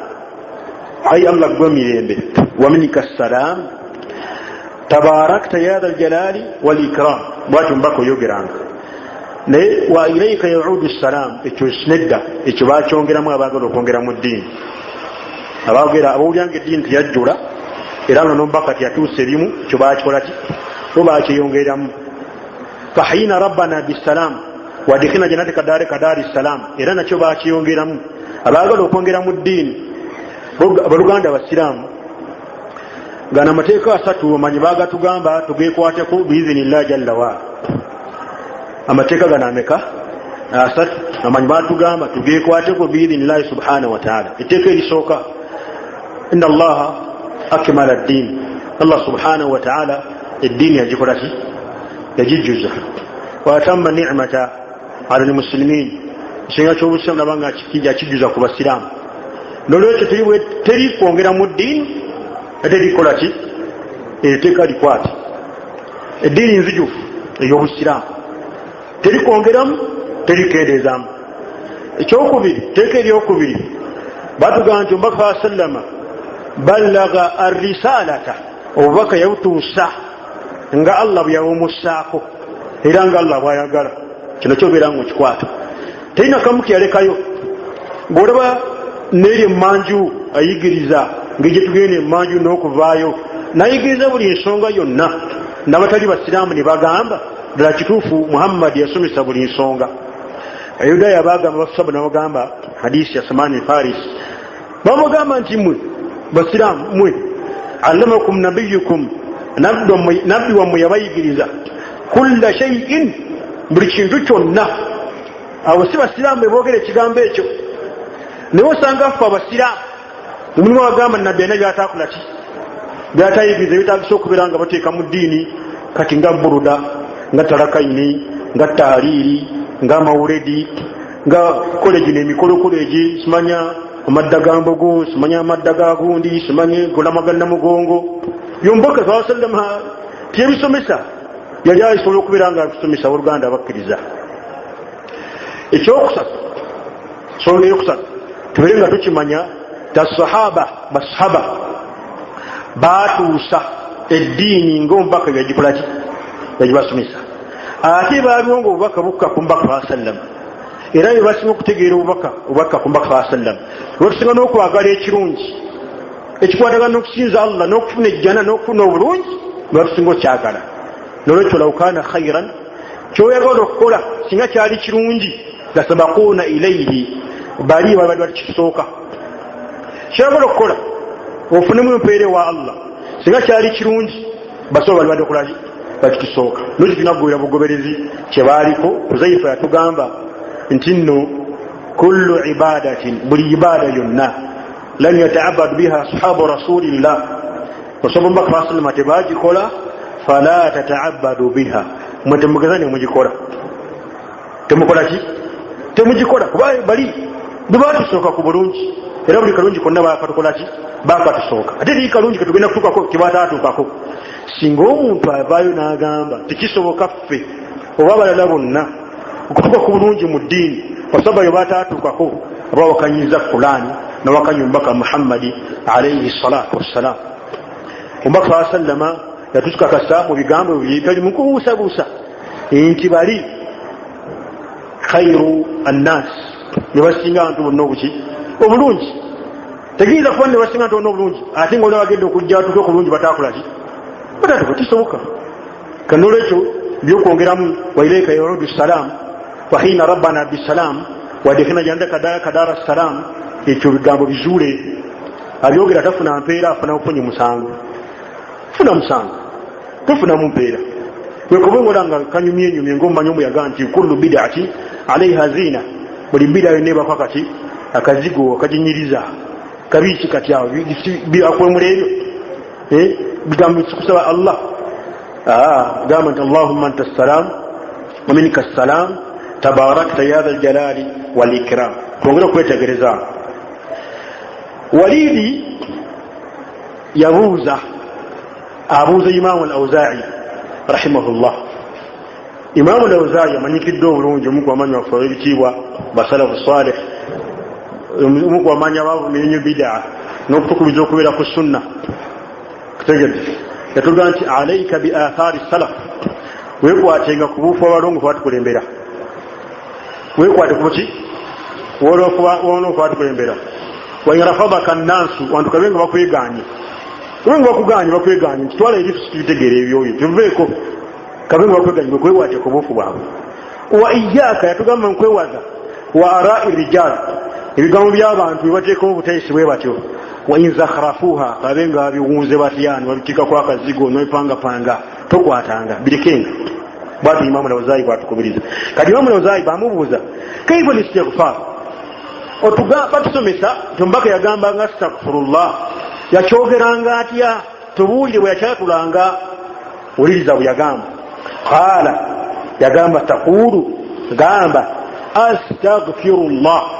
أي الله قومي ومنك السلام تباركت يا ذا الجلال والإكرام واتم بكو يوغران وإليك يعود السلام اتشندا اتشباتشونغرا ما باغلو كونغرا الدين abaogera abawulyanga eddiini teyajjula era nga nombakati yatuuse ebimu kyobakikolaki obakiyongeramu fahina rabbana bisalam wadikina janati kadari salam era nakyo bakiyongeramu abaagala okwongera mu ddiini abaluganda abasiraamu gana amateeka asatu omanyi bagatugamba tugekwateko biizinillahi jalla wa amateeka gano ameka asatu amanyi batugamba tugekwateko biizinillahi subhanahu wa ta'ala etteeka erisooka إن الله أكمل الدين الله سبحانه وتعالى الدين يجيكولاتي يجيجوزا وأتم النعمة على المسلمين سيغا تشوفوا السلام لبانغا تيجا تيجوزا كوبا السلام نولو تري كونغرا مدين أتري كولاتي تيكا ديكوات الدين ينزجوف يوم السلام تري كونغرا تري كيدزام تشوكوبي تيكا ديوكوبي باتو غانتو بكفا سلم بلغ الرسالة وبك يوتوسا nga Allah byawomusaako era nga Allah bwayagala kino kyobeera ngo kikwata terina kamu kyalekayo ng'olaba n'eri emmanju ayigiriza ng'egye tugenda emmanju n'okuvaayo nayigiriza buli ensonga yonna n'abatali basiraamu ne bagamba ddala kituufu Muhammad yasomesa buli nsonga Ayudaaya bagamba basaba nabagamba hadisi ya Salman Faris bamugamba nti mmwe basiramu mwe allamakum nabiyukum nabbi wammwe yabayigiriza kulla shay'in buli kintu kyonna abo si basiraamu beboogera ekigambo ekyo naye osanga ffe abasiraamu omulimu wagamba nabbi alina byatakola ki byatayigiriza byetagisa okubeera nga bateeka mu ddiini kati nga buruda nga talakaini nga taaliiri nga mawuledi nga koleji n'emikolo koleji simanya amadda ga mbogo simanya amadda ga gundi simanye golamaganna mugongo yombaka sallallahu alaihi wasallam tiyebisomesa yali ayisobola okubeera nga abisomesa oluganda abakkiriza ekyokusatu nsonga eyokusatu tubeere nga tukimanya basahaba batuusa eddiini ng'omubaka yagikolaki yagibasomesa ate baaliwo nga obubaka bukka ku mbaka sallam era bye basinga okutegeera obubaka ku mbaka saa sallam wetusinga n'okwagala ekirungi ekikwatagana n'okusinza Allah n'okufuna ejjana n'okufuna obulungi batusinga okyagala nolwekyo law kaana khairan kyoyagala okukola singa kyali kirungi lasabaquuna ilayhi bali babadde bakisooka kyoyagala okukola ofunemu empeera wa Allah singa kyali kirungi basoba bali badde okulaki bakisooka nolwekyo tunaggoberera bugoberezi kyebaaliko Huzaifa yatugamba nti nno kullu ibadatin buli ibada yonna lan yataabadu biha ashabu rasulillah osoba mbaka basalama tebagikola fala tataabadu biha mwe temugezane mugikola temukola ki temugikola kuba bali bebatusooka ku bulungi era buli kalungi konna bakatukola ki bakatusooka ate eri kalungi ketugenda kutukako kebataatukako singa omuntu avaayo n'agamba tekisoboka ffe oba abalala bonna okutuka ku bulungi mu ddiini basabayo bataatukako aba wakanyiza Qur'ani nawakanya omubaka Muhammadi alayhi salatu wassalam omubaka saa sallama yatukakasa mu bigambo byali mu kubuusabuusa nti bali khairu annas ne basinga abantu bonna obuki obulungi tegeeza kuba ne basinga abantu bonna obulungi ate nga olina bagenda okujja atuke okulungi bataakolaki batatuka tisoboka kanolwekyo byokwongeramu wailaika yarudu salam wahina rabbana bisalam wadekena jandaka kadara salam ekyo bigambo bizuule abyogera tafuna mpeera afuna ofunye musango funa musango tofuna mumpeera wekubongola nga kanyumyenyumye ng'omumanyi omuyaga nti kullu bid'ati alaiha zina buli bid'a yonna ebako akati akazigo akaginyiriza kabiiki kati awo akwemula ebyo bigambo kusaba Allah gamba nti allahumma anta salam wa minka salam tabarakta ya dha aljalali wal ikram twongera okwetegereza walidi abuuza imamu al-Awzaa'i rahimahullah imamu al-Awzaa'i amanyikidde obulungi omu ku bamanyi bafe ebitiibwa basalafu salih omu ku bamanyi abavumirinya bid'a n'okutukubiriza okubeera ku sunna kutegedde yatugamba nti alaika bi athari salaf weekwatenga ku buufu abalongo batukulembera weekwate kuki wona batukulembera wanyarafadaka nnansu wantu kabenga bakweganye wenga bakuganye bakweganye nti twala eri tusitutegeera ebyoyo tuveeko kabenga bakweganye wekwewate ku buufu bwabwe wa iyaka yatugamba nkwewaza wa arai rijal ebigambo by'abantu bebateekamu obutayisi bwe batyo wain zakhrafuha kabenga babiwunze batyani babikikako akazigo nobipangapanga tokwatanga birekenga bwatu imamu al-Awzaa'i bwatukubiriza kati imamu al-Awzaa'i bamubuuza kaifa listighfar batusomesa tombaka yagambanga astaghfirullah yakyogeranga atya tubuulire bwe yakyatulanga wuliriza bwe yagamba qala yagamba taqulu gamba astaghfirullah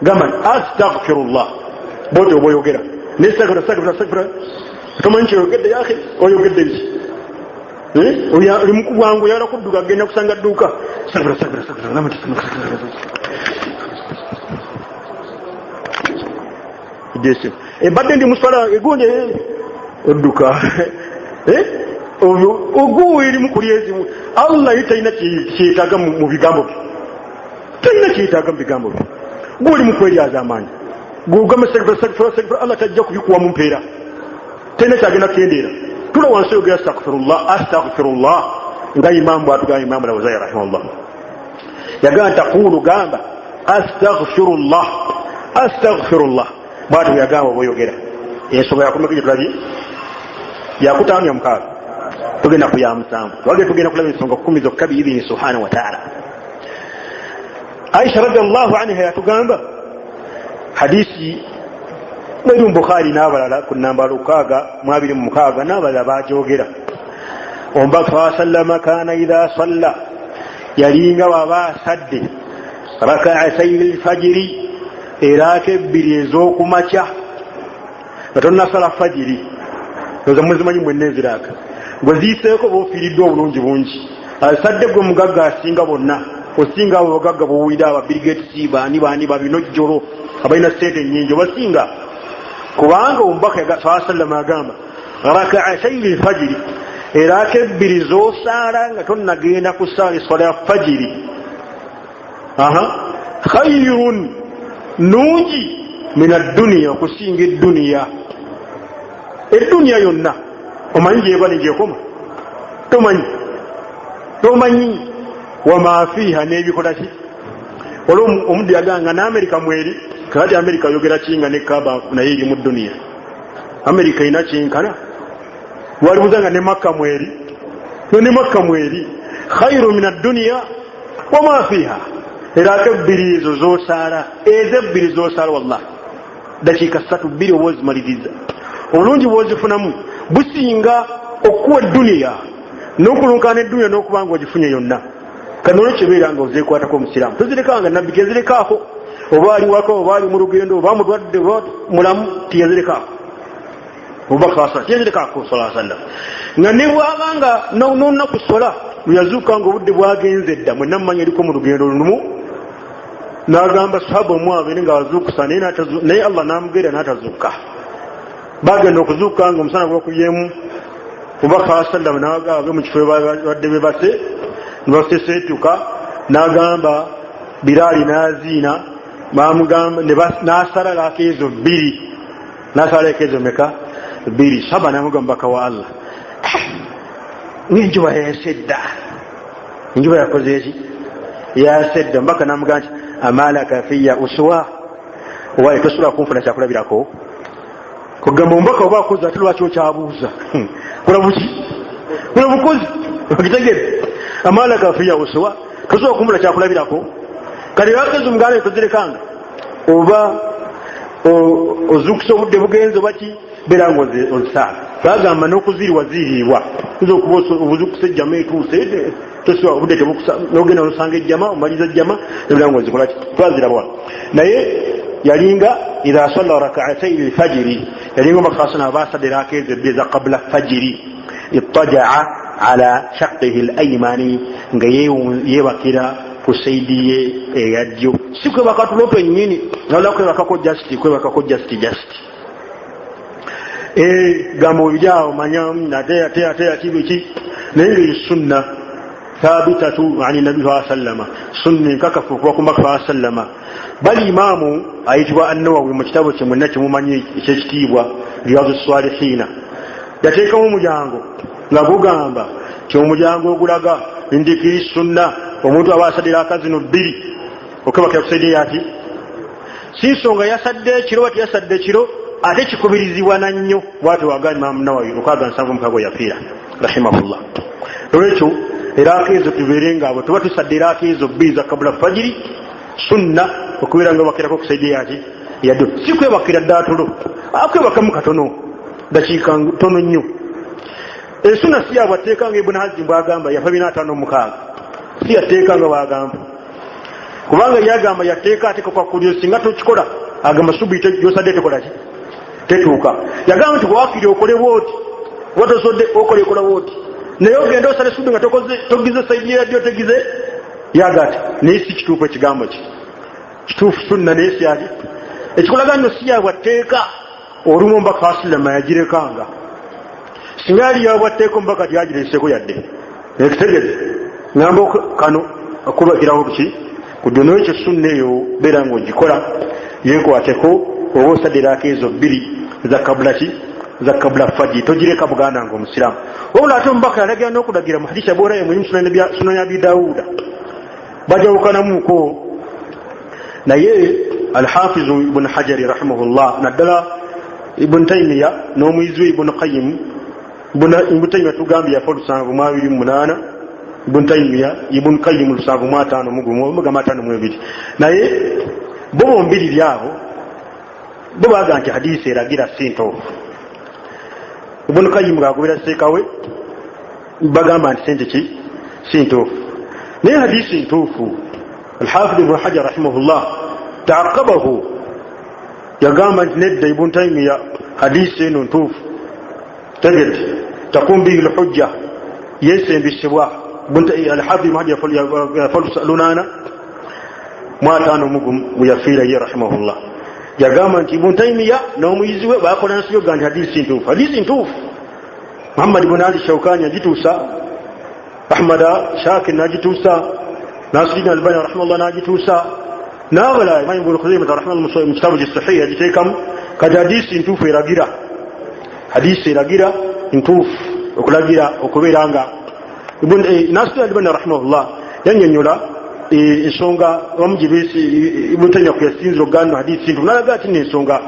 gamba astaghfirullah bote oboyogera nesaghfira tomanyi kyoyogedde yakhe oyogedde biki oli mukubwangu yala kudduka agenda kusanga dduuka ebadde ndi musala egonje odduka oguwe erimu kuli ezimu Allah yitalina kyetaaga mu bigambo bye talina kyetaaga mu bigambo bye guli mu kweryaza amaanyi gugamba astaghfirullah Allah tajja kubikuwa mu mpeera talina kyagenda kukendeera tula wansi oyogera astaghfirullah nga imamu bwatugamba imamu al-Awzaa'i rahimahullah yagamba taqulu gamba astaghfirullah bwatu yagamba bwoyogera ensonga yakomeko tulabye yakutaano mukaaga tugenda kuyamusanvu wage tugenda kulaba ensonga 10 zokka biidhini subhanahu wa ta'ala. Aisha radhiallahu anha yatugamba hadisi mweri Bukhari n'abalala ku namba 626 n'abalala bajogera omubaka sallama kana idha salla yalinga waba sadde raka'atay al-fajri erake bbiri ez'okumakya katonna sala fajiri oza mwezi manyi mweneziraka gwe ziseeko bofiiridde obulungi bungi asadde gwe mugagga asinga bonna osinga abo bagagga buwulira aba Bill Gates baani babinojjolo abalina sente nnyingi obasinga kubanga omubaka sallallahu alaihi wasallam agamba raka'atay al-fajr era kebbiri z'osaala nga tonnagenda kusaala swala ya fajiri khayrun nungi min ad-dunya okusinga eddunya yonna omanyi gyebali gyekoma tomanyi wama fiha n'ebikola ki olwo omuddu yaganga n'Amerika mweri kati Amerika yogera kinga ne kaba naye eri mu dunia Amerika ina kinkana walibuzanga ne Makka mweri khairu min ad-dunya wama fiha era kebbiri z'osaala ezebbiri z'osaala wallahi dakiika 3 owozimaliriza obulungi bwozifunamu businga okuwa eddunia n'okulunkana eddunia n'okubanga ogifunye yonna kanolo kibeera nga ozeekwatako omusiraamu tozirekanga nabbi tezirekaako oba ali waka oba ali mu lugendo oba mulwadde oba mulamu tiyazirekaako obubaka tiyazirekaako sallallahu alaihi wasallam nga ne bwabanga n'olunaku sola lweyazuuka nga obudde bwagenze dda mwenna mumanya eriko mu lugendo lumu n'agamba sahaba omwabiri nga wazuukusa naye Allah n'amugeera n'atazuuka bagenda okuzuuka nga omusana gwakubyemu obubaka sallallahu alaihi wasallam n'agamba mu kifo badde bebase nibaseseetuka n'agamba Bilali n'aziina bamugamba n'asalalako ezo 2 n'asalalako ezo meka 2 saba n'amugamba baka wa Allah n'enjuba yasedda enjuba yakoze eki yasedda mbaka n'amugamba nti amalaka fiya uswa owaye tosobola kunfuna kyakulabirako kugamba ombaka oba akoze ate lwaki okyabuuza kola bukozi okitegere amalaka fiya uswa tosobola kunfuna kyakulabirako kale bakezi omuganda tozirekanga oba ozukusa obudde bugenze baki beera nga ozisaala bagamba n'okuziriwa ziriibwa tuza okuba obuzukusa ejjama etuuse tosobola obudde tebukusa n'ogenda nosanga ejjama omaliza ejjama nebeera nga ozikolaki twazirabwa naye yalinga idha salla rak'atay al-fajr yalinga bakasana abasadde rakeeze beza qabla fajiri ittaja'a ala shaqqihi al-aymani nga yebakira kusaidi ye eyajjo sikwe bakatulope nnyini nala kwebakako just gamo bijao manyam natea kibiki naye sunna thabitatu ani nabii sallallahu alaihi wasallam sunni kakafu kwa kumbaka sallama bali imamu ayitibwa an-Nawawi mu kitabo kye mwenna kimumanyi ekyekitiibwa Riyadus Salihina yateeka mu mujango nga gugamba kyomulyango ogulaga indikiri sunna omuntu abasadira akazino 2 okebakira kusaidia ati si nsonga yasadde ekiro bati yasadde ekiro ate kikubirizibwa nannyo bwati wagani Imam Nawawi okaga nsanvu mukago yafiira rahimahullah olwekyo eraka ezo tubeerenga abo tuba tusadde eraka ezo 2 za kabula fajiri sunna okubeera nga bakirako kusaidia ati yaddo si kwebakira ddatulo akwebakamu katono dakiika ntono nnyo sunna si abateekanga Ibn Hazm bwagamba yafa 556 si yateekanga bwagamba kubanga yagamba yateeka ate kwa kulyo singa tukikola agamba subi yosadde tekola ki tetuuka yagamba nti bwakiri okole bwoti watosodde okole kola bwoti naye ogenda osale subi nga togize saidi yadyo tegize yagati naye si kituufu ekigambo ki kituufu sunna naye si ati ekikolaga nno si yabwateeka olumu omubaka wasalama yagirekanga singa yali yabwateeka omubaka tyagireeseko yadde ekitegeze ngamba kano okubagirawo ki kudono ekyo sunna eyo beera ng'ogikola yekwateko oba osaddiraako ezo 2 za kabula fajiri togireka buganda nga omusiraamu wabula ate omubaka yalagira n'okulagira mu hadisi aburaye mulimu sunan ya Abi Dawuda bajawukanamuko naye al-Hafizu Ibn Hajari rahimahullah naddala Ibn Taymiya n'omuyizi we Ibn Qayyim Ibn Taymiya tugambye yafa 728 Ibn Taymiya Ibn Qayyim 755 naye bo bombiri lyabo bo baga nti hadisi eragira sintofu Ibn Qayyim gagobera sekawe bagamba nti sente ki sintofu naye hadisi ntuufu al-Hafidh Ibn Hajar rahimahullah taaqabahu yagamba nti nedda Ibn Taymiya hadisi eno ntuufu tegedde takum bihi al-hujja yesembisibwa الحافظ مهدي فلسألونانا mwatano mugu yafira ye rahimahullah yagamba nti Ibn Taymiyyah n'omuyiziwe bakola nsiyo gandi hadisi ntuufu Muhammad ibn Ali Shawkani agituusa Ahmad Shakir n'agituusa Nasiruddin Albani rahimahullah n'agituusa n'abala Imam Ibn Khuzaymah rahimahullah mu kitabu Sahih agiteekamu kati hadisi ntuufu eragira ntuufu okulagira okubeera nga Nasiruddin Albani rahimahullah yannyonnyola ensonga bamugibisi Ibn Taymiyyah kuyasinzira oganda hadisi ntuufu nalaga ati n'ensonga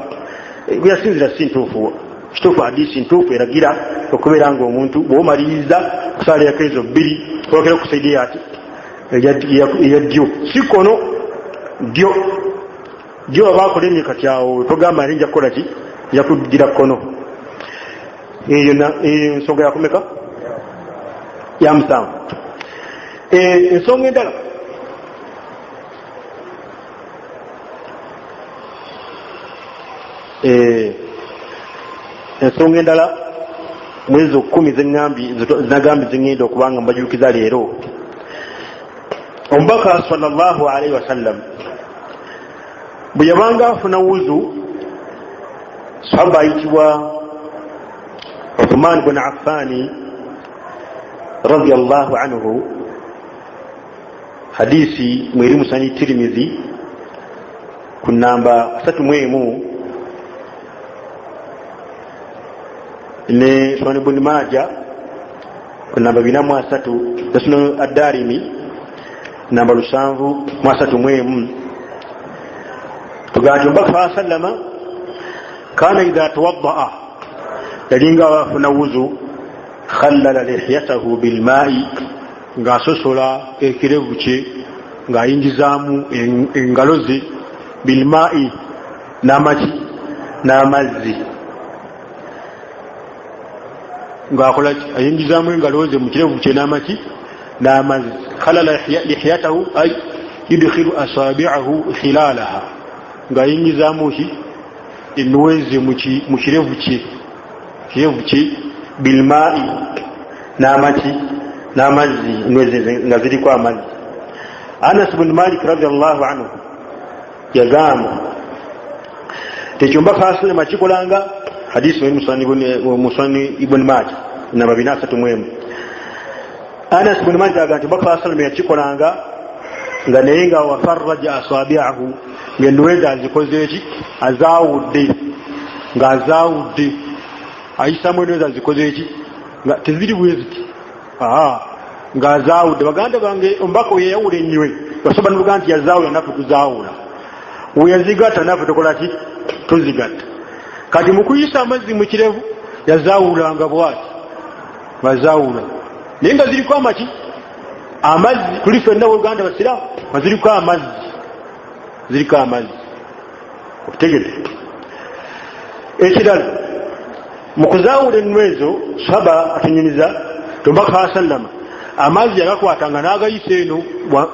kuyasinzira si ntuufu kituufu hadisi ntuufu eragira okubeera nga omuntu bw'omaliriza kusala yakezo bbiri olekera okusaidia ati eyaddyo si kono ddyo abakola emye kati awo togamba alinja kukola ki yakuddira kono eyo ensonga yakumeka yamusanvu ensonga endala ensonga endala mwezi 10 zinagambye zingenda okubanga mbajukiza leero omubaka sallallahu alaihi wasallam bwe yabanga afuna wuzu sahaba ayitibwa Uthman ibn Affan radiyallahu anhu hadisi mweri musani Tirmidhi ku namba 31 ne Sunan Ibn Majah ku namba 403 Sunan Ad-Darimi namba 731 tugaje mbaka sallama kana idha tawaddaa yalinga wafuna wuzu khallala lihiyatahu bilma'i ngasosola ekirevu kye ngayingizamu engalo ze bilma'i n'amazzi ngakola ayingizamu engalo ze mu kirevu kye n'amazzi khallala lihiyatahu ay yudkhilu asabi'ahu khilalaha ngayingizamu ki enweze mu kirevu kye bilma'i n'amazzi enweze nga ziriko amazzi. Anas ibn Malik radiyallahu anhu yagamba tekyomba fasilema kikolanga hadisi musani ibn Majah namba 431 Anas ibn Malik agamba baka fasilema yakikolanga nga naye nga wafarraja asabi'ahu ng'enweze azikoze eki azawudde ayisamu enweze azikoze eki nga teziri bweziti nga azawudde baganda bange ombako yeyawula ennywe basoba nubuga nti yazawula naffe tuzaawula weyazigatta naffe tukola ki tuzigatta kati mu kuyisa amazzi mu kirevu yazawulanga bwati bazawula naye nga ziriko amaki amazzi tuli ffenna uganda basiramu ziriko amazzi okutegedde ekirala mu kuzaawula enwezo saba atunyumiza tombaka sallama amazzi yagakwatanga n'agayisa eno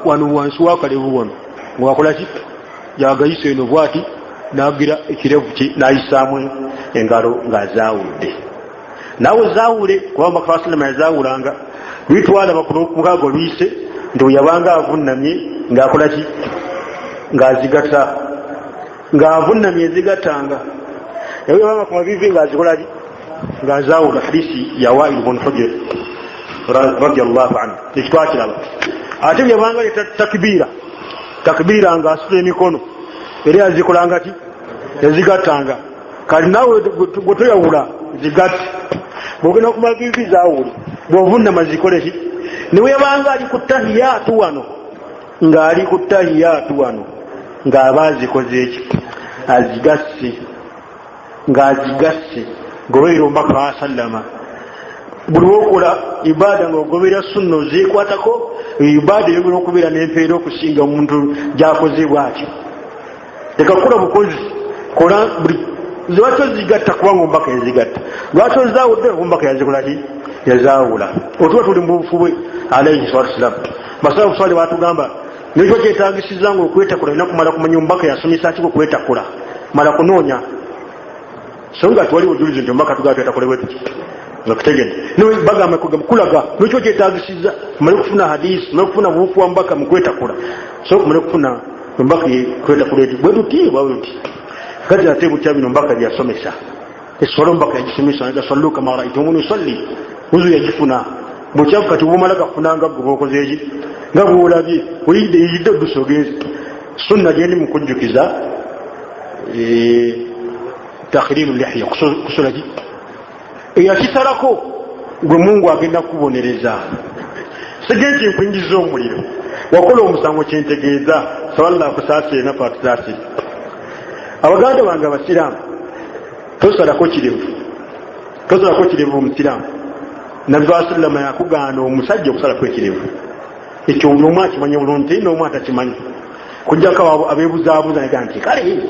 wano wansi wakalevu wano ngawakola ki yagayisa eno bwati n'agira ekirevu kye n'ayisaamu engalo ng'azaawudde naawe zaawule kubanga mbaka sallama yazaawulanga lwitwala bakunokukago luyise nti yabanga avunnamye ng'akola ki ng'azigatta ng'avunnamye ezigattanga yabanga ku mavivi ng'azikola ki ng'azaawula hadisi ya Wa'il ibn Hujr radiyallahu anhu ekitwakiraba ate byabanga takbira nga asula emikono era yazikolanga ti yazigattanga kati naawe gwe toyawula zigatte bwogenda okumala bibi zaawule bw'ovunnama zikole ki niwe yabanga ali ku tahiyatu wano ng'aba azikoze eki ng'azigasse gobeera omubaka sallama buli wokola ibada ng'ogobera sunna ozeekwatako ibada eyogera okubeera n'empeera okusinga omuntu gy'akoze bw'atyo tekakola bukozi kola buli lwaki ozigatta kubanga omubaka yazigatta lwaki ozaawudde omubaka yazikola ki yazaawula otuba tuli mu bufu bwe alayhi salatu wassalam basala buswali batugamba nekyo kyetagisiza nga okwetakula olina kumala kumanya omubaka yasomesa ki okwetakula mala kunoonya so nga twali bujulizi nti omubaka tugaa twetakule bwe tuti okutegedde niwe bagamba kulaga nekyo kyetagisiza male kufuna hadisi male kufuna buufu wa mbaka mukwetakula so male kufuna mbaka kwetakula eti bwe tuti bawuti kati ate butya bino mbaka byasomesa esolo mbaka yagisomesa nga sallu kama ra'aytumuni usalli uzu yagifuna butya kati bumala kafuna nga gwokoze eki nga bwolabye oyidde yidde dusogenzi sunna gyendi mukujjukiza takhriru lihya kusula ki eyakisalako gwe Mungu agenda kubonereza sigenzi nkwingiza omuliro wakola omusango kyentegeeza sawalla kusaasire nafe atusaasire abaganda bange abasiraamu tosalako kirevu omusiraamu nabbi wasallama yakugaana omusajja okusalako ekirevu ekyo n'omu akimanya bulungi naye n'omu atakimanyi kujjako abeebuzaabuuza naga nti kale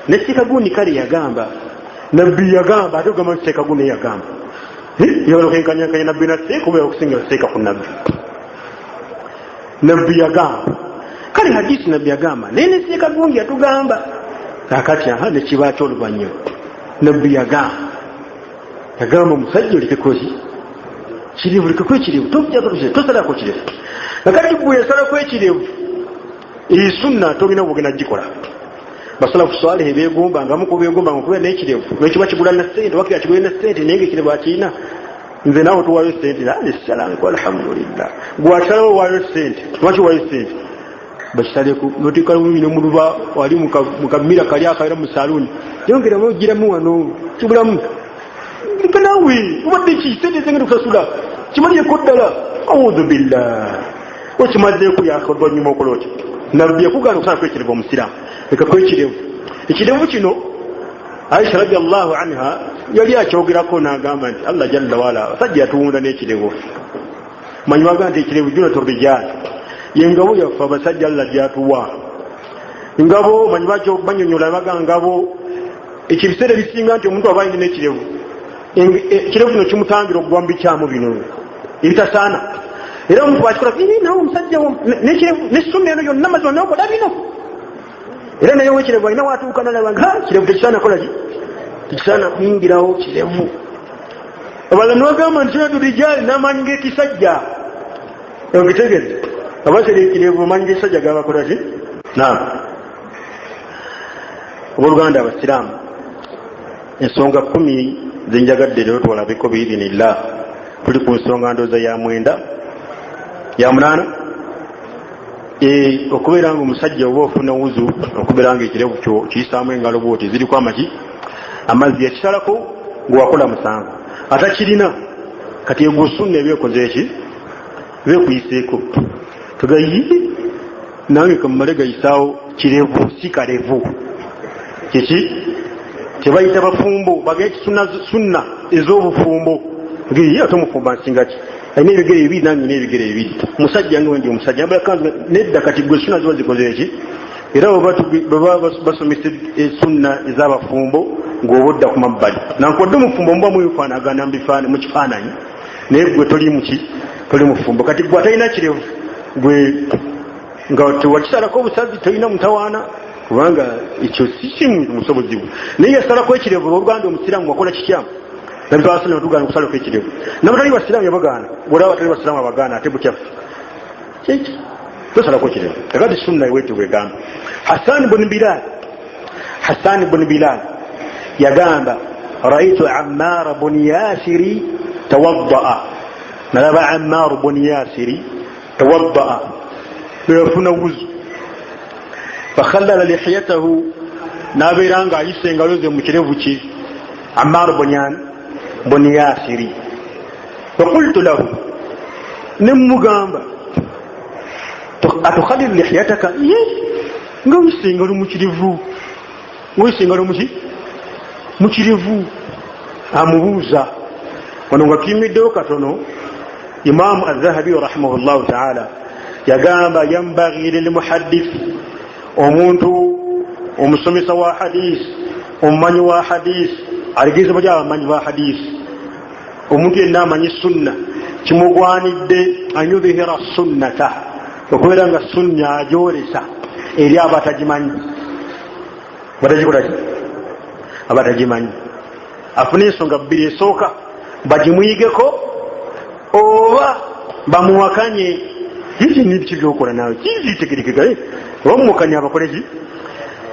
nesekagundi kale yagamba nabbi yagamba ate ogamba sekaguni yagamba yabalokenkanyakanya nabbi naseeka obeera okusinga seeka ku nabbi yagamba kale hadisi nabbi yagamba naye nesekagundi yatugamba akati nekibaki oluvanyuma nabbi yagamba omusajja olikekozi kirivu likeko ekirivu tosalako kirevu nakati gwe yasalako ekirevu iyi sunna tolina bwogenda gikola basalafu swalihi beegombanga beegombanga okubeera n'ekirevu nekiba kigula na ssente wakira kigule na ssente naye ngaekirevu akiina nze naawe tuwaayo ssente alisalamu alhamdulillah gwasalawo waayo ssente lwaki waayo ssente bakisaleku notikalamubi nomuluba wali mukamira kali akaera mu saluuni yongeramu ogiramu wano kibulamu kanawe ubadde ki ssente zengenda okusasula kimaliyeko ddala audhu billah okimaddeeku yakolwanyuma okola otyo nabbi yakugaana okusalako ekirevu omusiraamu lekako ekirevu kino Aisha radiyallahu anha yali akyogerako n'agamba nti Allah jalla wala abasajja yatuwunda n'ekirevu manyi bagamba nti ekirevu junatu rijaali yengabo yaffe abasajja Allah gyatuwa ngabo manyi banyonyola bagamba ngabo ekibiseera bisinga nti omuntu aba ayina n'ekirevu ekirevu kino kimutangira okugwa mu bikyamu bino ebitasaana era omuntu bwakikola nawe omusajja n'ekirevu n'essunna eno yonna mazima naokola bino era naye wekirevu alina watuuka nalabanga kirevu tekisaana kolaki tekisaana kuyingirawo kirevu abalala nibagamba nti kinatu rijaali n'amaanyi g'ekisajja okitegeze abasere ekirevu amaanyi g'ekisajja gabakolaki naam obooluganda abasiraamu ensonga 10 zenjagadde leero twalabeko biidinillah tuli ku nsonga ndooza ya 9 ya 8 okubeera nga omusajja oba ofuna wuzu okubeera nga ekirevu kyo kiyisaamu engalo bwoti ziriko amazzi yakisalako gwewakola musango atakirina kati egusunna ebyekoze eki byekuyiseeko tugayi nange kamumale gayisaawo kirevu si kalevu kiki tebayita bafumbo bagee sunna ez'obufumbo ngiye ate omufumbo nsingaki alina ebigere bibiri nange nina ebigere bibiri musajja nga wendi omusajja ambala kanzu nedda kati gwe sunna ziba zikoze eki era baba basomesa sunna ez'abafumbo ng'oba odda ku mabbali nankodde omufumbo muba mwefaanagana mu kifaananyi naye gwe toli mufumbo kati gwe atalina kirevu gwe nga tewakisalako obusazi tolina mutawaana kubanga ekyo sikimu musobozi bwe naye yasalako ekirevu oluganda omusiraamu wakola kikyamu nabbi sallallahu tugaana okusalako ekirevu nabatali basiraamu yabagaana bwolaba batali basiraamu abagaana ate bukyaffe kiki tosalako ekirevu kakati sunna ewetu bwegamba Hassan bun Bilal yagamba raitu Ammar bun Yasiri tawaddaa nalaba Ammar bun Yasiri tawaddaa bweyafuna wuzu fakhallala lihiyatahu nabeera nga ayise engalo ze mu kirevu kye Ammar bun Yasiri fakultu lahu nemugamba atukhalil lihiyataka nga oyise engalo mu kirevu oyise engalo mu kirevu amubuuza wano nga tuyimiddewo katono Imaamu Az-Zahabi rahimahullahu taala yagamba yambaghi lilmuhaddith omuntu omusomesa wa hadisi omumanyi wa hadisi aligeze bajja abamanyi ba hadisi omuntu yenna amanyi sunna kimugwanidde anyudhihira sunnata okubeera nga sunna agyolesa eri abatagimanyi abatagimanyi afuna ensonga bbiri esooka bagimuyigeko oba bamuwakanye. Iki ni kibyokola nawe kizitegerekeka bamukanya abakolezi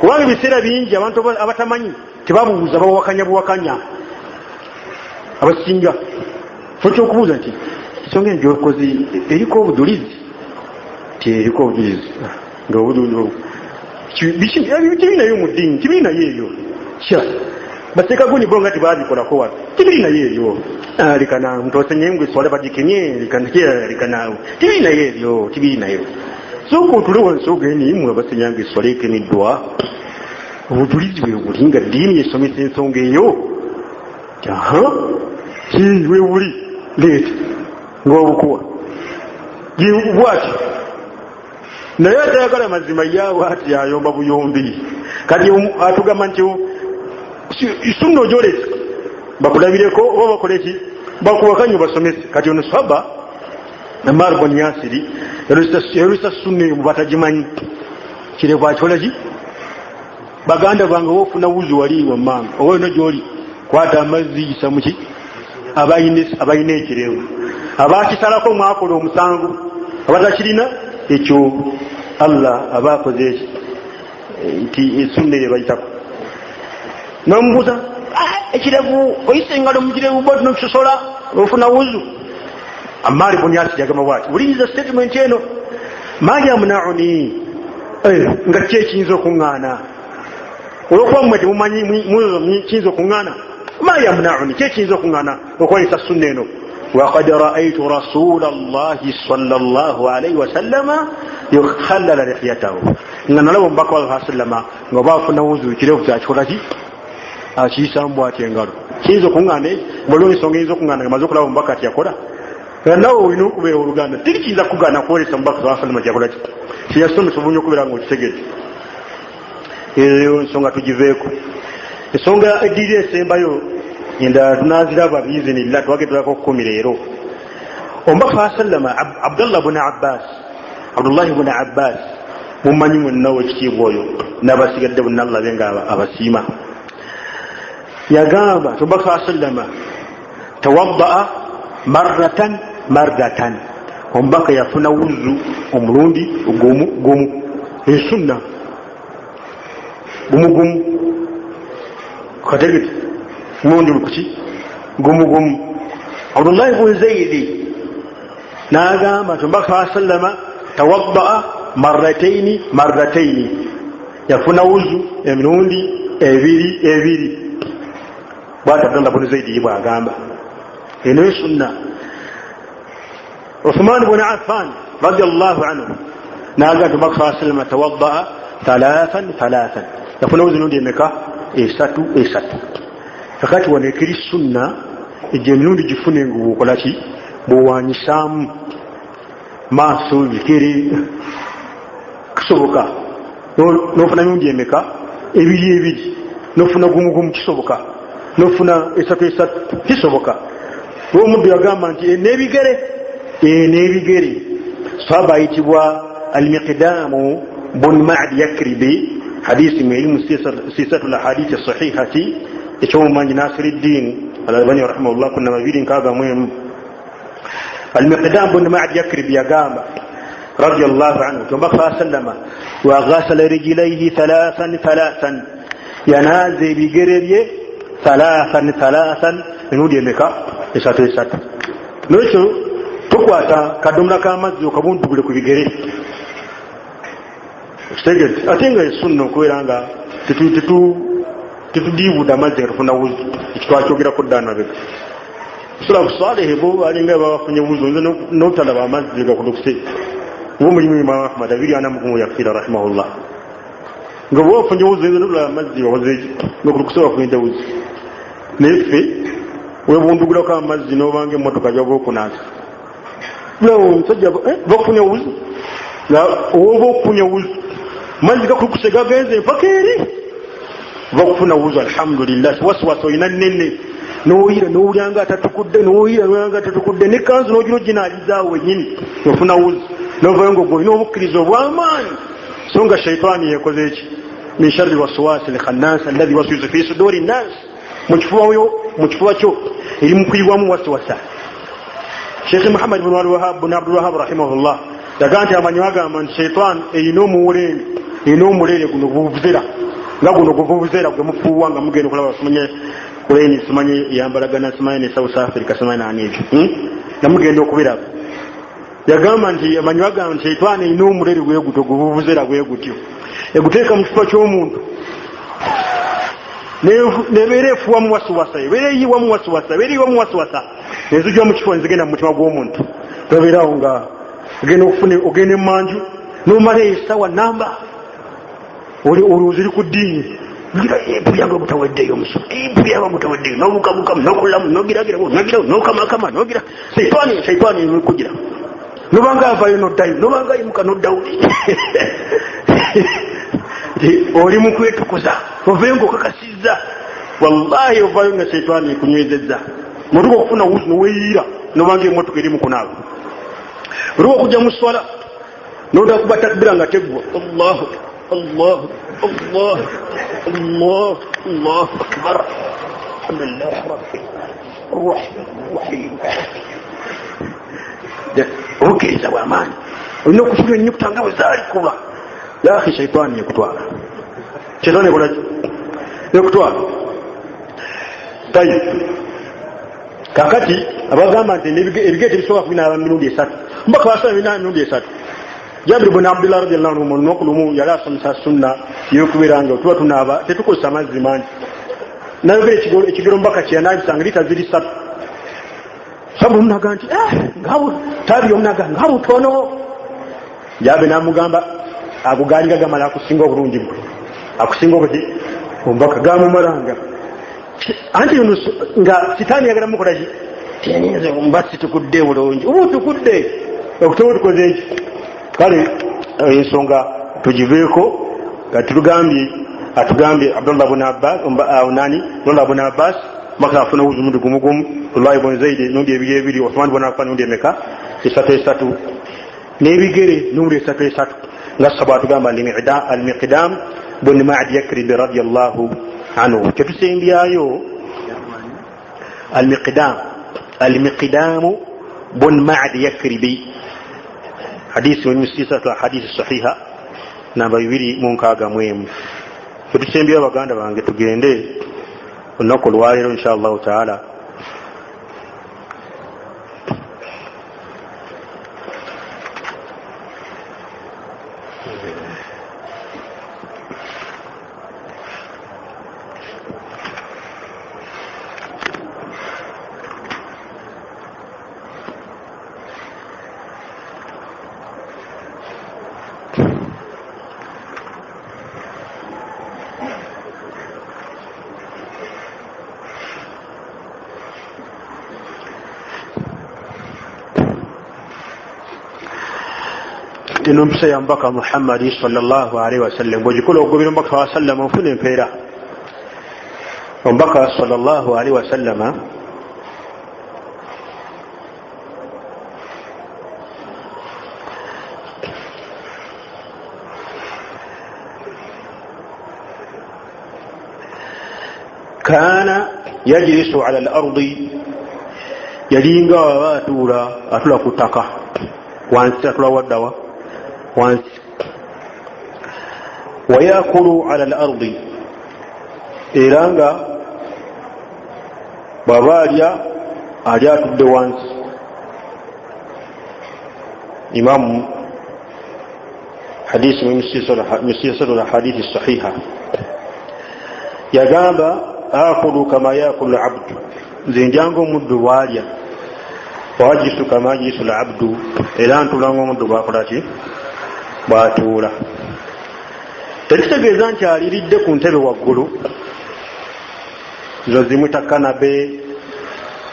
kubanga ebiseera bingi abantu abatamanyi tebabuuza bawakanya abasinga fokyo okubuuza nti kisonga enjokozi eriko obujulizi teriko obujulizi ngaobujulizi kibinayo mu ddiini kibinayo ebyo kya bateeka guni bonga tibabikolako wano kibinayo ebyo likana mtosenye ngwe swala bajikenye likana tibinayo ebyo tibinayo soko tuliwo nsogeni imwe basenyange swala ekeniddwa obujulizi bwe bulinga ddiini esomesa ensonga eyo kiwe buli leeta ng'obukuwa bwati naye atayagala mazima yawe ati ayomba buyombi kati atugamba nti sunno ojolesa bakulabireko oba bakoleki bakuwakanye basomese. Kati ono sahaba Ammar bin Yasir yalusa sunna eyo mubatagimanyi kireva akolaki baganda bange wofuna wuzu wali wammanga oba ino gyoli kwata amazzi yisa muki abayina ekirevu abakisalako mwakola omusango abatakirina ekyo Allah abakoze nti esunna eyo bayitako nomubuuza ekirevu oyise engalo mukirevu bwati nokisosola ofuna wuzu. Ammar bin Yasir yagamba bwati wuliriza statement eno ma yamnauni nga kyekiyinza okuŋŋaana olwokuba mmwe temumanyi kiyinza okuŋŋaana ma yamnauni kyekiyinza okuŋŋaana okwayisa sunna eno وقد رأيت رسول الله صلى الله عليه وسلم يخلل لحيته نلو مبكى الله صلى الله عليه وسلم ngaba funa wuzu kirevu kyakikolaki akiyisambwa atyengalo kiyinza okuŋŋaana buli ensonga eyinza okuŋŋaana nga maze okulaba mubaka ati yakola nawe olina okubeera oluganda teri kiyinza kugaana kwolesa mubaka sa salama kyakolaki kyeyasomesa obulungi okubeera nga okitegeeza. eyo ensonga tugiveeko. Ensonga eddiri esembayo enda tunaziraba biizinillah twageddako okukumi leero. Omubaka sa sallama Abdullah ibn Abbas mumanyi mwenna wekitiibwa oyo n'abasigadde bonna allabe nga abasiima yagamba omubaka sa sallama tawaddaa mardatan omubaka yafuna wuzu omulundi gumu ensunna gumu kategeti mulundi kuki gumu. Abdullah ibn Zaidi n'agamba omubaka sa sallama tawaddaa marrataini yafuna wuzu emirundi ebiri bwati Abdullah ibn Zaidi bwagamba eno sunna. Uthman ibn Affan radiyallahu anhu n'agamba omubaka sa sallama tawaddaa thalathan yafuna wuzu emirundi emeka esatu. Kakati wanekeri sunna ejje emirundi gifune nga bwokolaki bwowanyisaamu maaso bikere kisoboka nofuna mirundi emeka ebiri nofuna gumu kisoboka nofuna esatu kisoboka. Omuddu yagamba nti n'ebigere sahaba ayitibwa al-Miqdamu bun Ma'd Yakribi hadisi mu sisatul ahadith as-sahihati ekyomumanyi Nasiruddin al-Albani rahimahullah kunna mabiri nkaga mwemu. Al-Miqdam bun Ma'd Yakribi yagamba radiyallahu anhu omubaka sallama wa ghasala rijlaihi thalathan yanaze ebigere bye thalathan emirundi emeka esatu. Nekyo tukwata kadomola k'amazzi okabuntugule ku bigere kitegete ate nga esunna okubeera nga tetudiibuda amazzi nga tufuna wuzu ekitwakyogerako ddaana bega salafu salihi bo balinga babafunye wuzu nze notalaba amazzi gakulukuse omulimu Imam Ahmad abiri anamukumu yakira rahimahullah nga bwofunye wuzu nze notulaba amazzi bakozeeki gakulukuse bafunye wuzu naye ffe webundugulako amazzi nobanga emmotoka gyaba okunaasa omusajja bakufunye wuzu oba okufunye wuzu mazzi gakulukuse gagenze mpaka eri bakufuna wuzu alhamdulillah wasiwasi olina nene noyira nowulyanga atatukudde nekanzu nogiro ginalizaawo wenyini ofuna wuzu novayo nga olina obukkiriza obwamaanyi so nga shaitaani yekoze eki min sharri waswasi lkhannas alladhi waswisu fi suduri nnas mu kifuba kyo eri mu kuyibwamu wasiwasa. Sheikh Muhammad bin Abdul Wahhab rahimahullah yagaa nti amanyi agamba nti shaitan erina omulere guno guvuzera nga guno guvuzera gwe mufuuwa nga mugenda okulaba simanye kuleni simanye yambalagana simanye ne South Africa simanye nani ebyo nga mugenda okubiraba. Yagamba nti amanyi agamba nti shaitan erina omulere gwe guto guvuzera gwe gutyo eguteeka mu kifuba ky'omuntu nebeera efuwa mu wasiwasa ebeera eyiwa mu wasiwasa nezijja mu kifo nezigenda mu mutima gw'omuntu tobeerawo nga ogenda emanju nomala esawa namba olowooza eri ku ddiini empuyanga gutaweddeyo omusu empuyanga gutaweddeyo nobukabukamu nokulamu nogiragirawo nokamakama nogira shaitaani nkugira nobanga avayo noddayo nobanga yimuka noddawo oli mu kwetukuza ovayo ngaokakasizza wallahi ovayo nga shaitaani ekunywezezza mutuka okufuna wuzi noweyiira nobanga emotoka eri mukunaaba olwo okujja mu swala noda kuba takbira nga teggwa Allahu Allahu Allahu Allahu Allahu akbar alhamdulillah rabbil rahim okiriza wamaanyi olina okufuna ennyukuta nga bwe zaali kuba lahi shaitaani yekutwala shaitaani yekutwala tayi kakati abagamba nti ebigete bisobola kubinaaba mirundi 3 mbaka wasaba binaaba mirundi 3. Jabir ibn Abdullah radiyallahu anhu munokulumu yali asomesa sunna yokubeeranga otuba tunaaba tetukozesa amazzi mangi nayogera ekigero mbaka kyeyanabisanga lita ziri 3 sabu omunaga nti ngabo tabi omunaga ngabo tono Jabir namugamba agugalinga gamala akusinga obulungi bwe akusinga obuti ombaka gamumalanga anti nga sitaani yagala mukolaji teninze mbasi tukudde bulungi ubu tukudde okutoba tukoze eki kale ensonga tugiveeko atugambye Abdullah ibn Abbas Abdullah ibn Abbas maka afuna uzumundu gumugumu Abdullah ibn Zaid nundi ebigere Uthman ibn Affan nundi emeka 3 nebigere nundi 3 nga sabatu gamba al-Miqdam ibn Ma'd Yakri radiyallahu anhu ketusembyayo al-Miqdam ibn Ma'd Yakri hadisi wa sisatu hadisi sahiha namba 2 ketusembyayo baganda bange tugende olunaku olwaleero inshallah taala mpisa ya mbaka Muhammad sallallahu alaihi wasallam bojikola ogobera mbaka wa sallam ofune mpeera mbaka sallallahu alaihi wasallam kana yajlisu ala al-ardi yalinga atula kutaka wansi atula waddawa wansi wayakulu ala al-ardi eranga babalya ali atudde wansi. Imam hadisi misisatu hadithi sahiha yagamba akulu kama yakulu abdu zinjango muddu walya wajisu kama jisu al-abdu era ntulango muddu bakolaki batuula. Tekitegeeza nti aliridde ku ntebe waggulu zo zimuyita kanabe,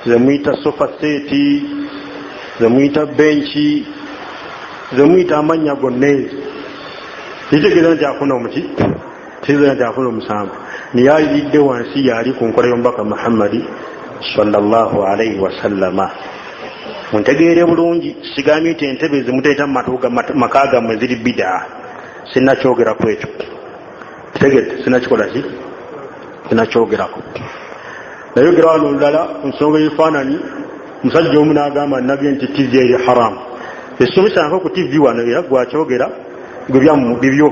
zemuyita sofa seti, zemuyita benchi, zemuyita amannya gonna. Tekitegeeza nti afuna omuki, tekitegeeza nti afuna omusango. Naye aliridde wansi yali ku nkola y'omubaka Muhammadi sallallahu alaihi wasallama. Muntegeere bulungi, sigambye nti entebe zimuteeta maka gammwe ziri bidaa. Sinnakyogerako ekyo. Tegedde, sinnakikola ki? Sinnakyogerako. nayogera wano olulala ku nsonga y'ebifaananyi musajja omu n'agamba nabye nti tivi eri haramu esomesanako ku tivi wano era gwakyogera gwe bibyo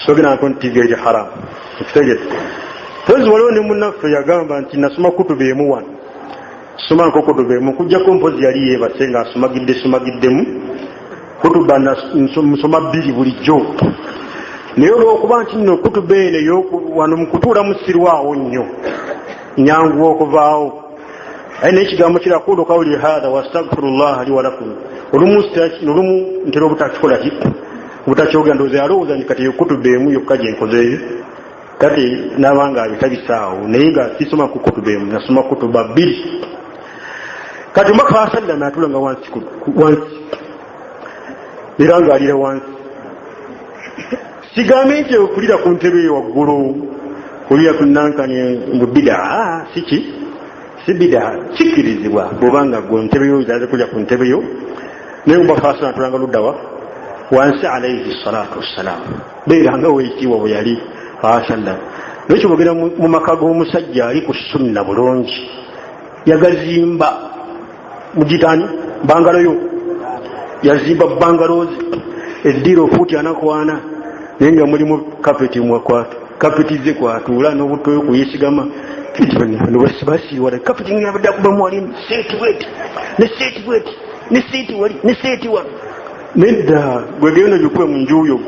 sogeranako nti tivi eri haramu ekitegete pozi waliwo ne munnaffe yagamba nti nasoma kutuba emu wano somanko kutuba emu kujjako mpozi yali yeebase nga somagiddemu kutuba nsoma bbiri bulijjo naye olwokuba nti nno kutuba eno wano mukutuula musirwawo nnyo nyangu okuvaawo aye nekigambo kirakulu kawuli hatha wastaghfirullah li walakum olumu ntera obutakikola ki obutakyogera ndowooza yalowooza nti kati kutuba emu yokka gyenkozeeyo kati nabanga abitabisaawo naye nga sisoma ku kutuba emu nasoma kutuba bbiri kati omubaka wa sallam atulanga wansi era ng'alira wansi sigambe nti okulira ku ntebe eyo waggulu kulira ku nankani mu bidaa si bidaa kikkirizibwa bw'obanga gwe ntebe yo zaze kulira ku ntebe yo naye omubaka wa sallam atulanga luddawa wansi alaihi salatu wassalam beeranga weekitiibwa bwe yali asallam nekyo bwogera mu maka g'omusajja ali ku sunna bulungi yagazimba mugitani bangaloyo yazimba bangaloozi eddiro fuuti anakwana naye nga mulimu kapeti mwakwata kapeti ze kwatuula n'obutoyo kuyesigama basiiwala kapeti ngabadde akuba mwalimu seeti bweti ne seeti bweti ne seeti wali ne seeti wano nedda gwegenda gikuwe mu njuuyo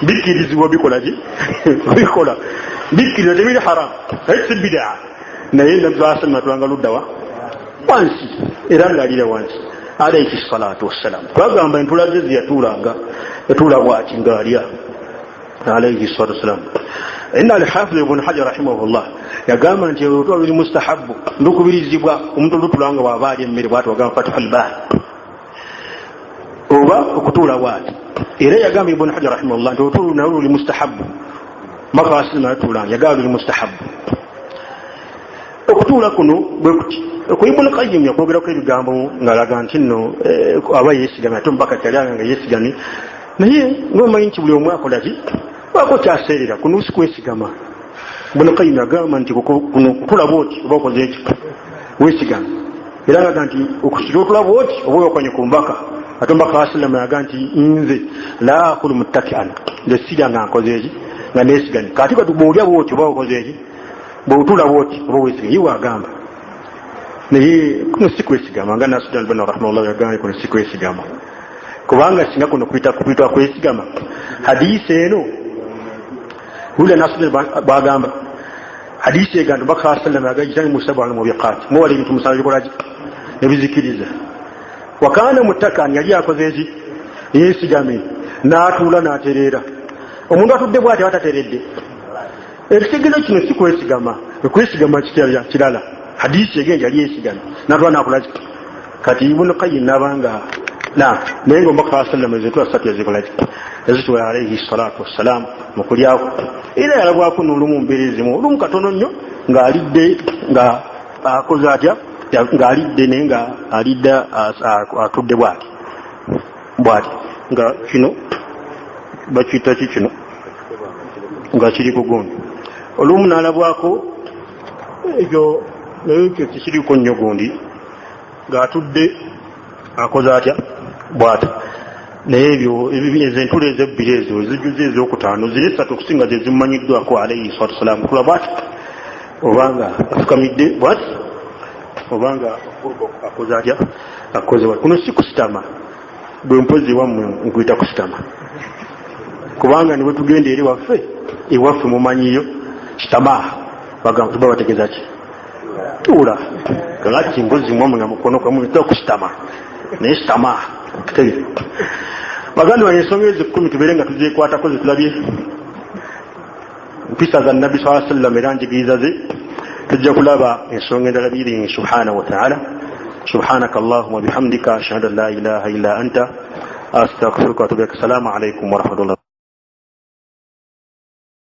bikkirizibwa bikolaki bikola bikkiriza tebiri haramu aye si bidaa naye nabasama atulanga luddawa wansi era ng'alira wansi alaihi salatu wassalam twagamba entulaze zeyatuulanga yatuula bwati ng'alya alaihi salatu wassalam inna alhafiz ibn hajar rahimahullah yagamba nti olutula luli mustahabu lukubirizibwa omuntu olutulanga bw'aba alya emmere bwati wagamba fatuhul baari oba okutuula bwati era yagamba ibn hajar rahimahullah nti olutula nalwo luli mustahabu maka wasalama yatuulanga yagamba luli mustahabu okutuula kuno bwe kuti ku Ibn Qayyim yakwogerako ebigambo ng'alaga nti nno aba yeesigamye ate omubaka tyalanga nga yeesigamye naye ng'omanyi nti buli omu akola ki wako kyaseerera kuno si kwesigama Ibn Qayyim agamba nti kuno kutulaba oti oba okoze eki weesigama era ngaga nti okusira otulaba oti oba okanye ku mbaka ate omubaka wa sallama yaga nti nze la akulu muttaki'an nze sirya nga nkoze eki nga neesigamye kati kati bw'olya bwoti oba okoze eki bw'otula bwoti oba weesigamye ye waagamba naye kuno si kwesigama nga Nasruddin Albani rahimahullah yagambye kuno si kwesigama kubanga singa kuno kuyitibwa kwesigama hadisi eno wulira Nasruddin bwagamba hadisi egamba omubaka wa sallam agajitani musabu al mubiqat muwala ebintu musanvu bikolaki nebizikiriza wakana muttakan yali akoze eki yeesigamye n'atuula n'atereera omuntu atudde bwati abatateredde ekitegezo kino si kwesigama ekwesigama kirala hadisi egenja yali yeesigamye natula nakolaki kati Ibn Qayyim nabanga naye nga omubaka wa sallam ezentula satu yazikolaki yazituwa alaihi salatu wassalam mukulyako era yalabwako n'olumu mbeera ezimu olumu katono nnyo ng'alidde nga akoze atya ng'alidde naye nga alidde atudde bwati nga kino bakiyita ki kino nga kiri ku gundi olumu n'alabwako ekyo naye ekyo kikiriko nnyo gundi ng'atudde akoze atya bwati naye ebyo ezentula ezebbiri ezo ezijuze ezokutaano ziri esatu okusinga ze zimanyiddwako alaihi salatu wassalam tula bwati obanga afukamidde bwati obanga akoze atya akoze bwati kuno si kusitama gwe mpozi wammwe nkuyita kusitama kubanga niwe tugenda eri ewaffe mumanyiyo kitama bagamba tuba bategeeza ki tuula kakati mpozi mwammwe nga mukono kwamuyita kusitama naye sitama okutege baganda bano ensonga ezo 10 tubeere nga tuzekwatako zetulabye mpisa za nabbi saa sallam era njigiriza ze tujja kulaba ensonga endala biri subhanahu wa ta'ala subhanaka allahumma bihamdika ashhadu an la ilaha illa anta astaghfiruka wa atubu ilaik. Assalamu alaikum wa rahmatullah.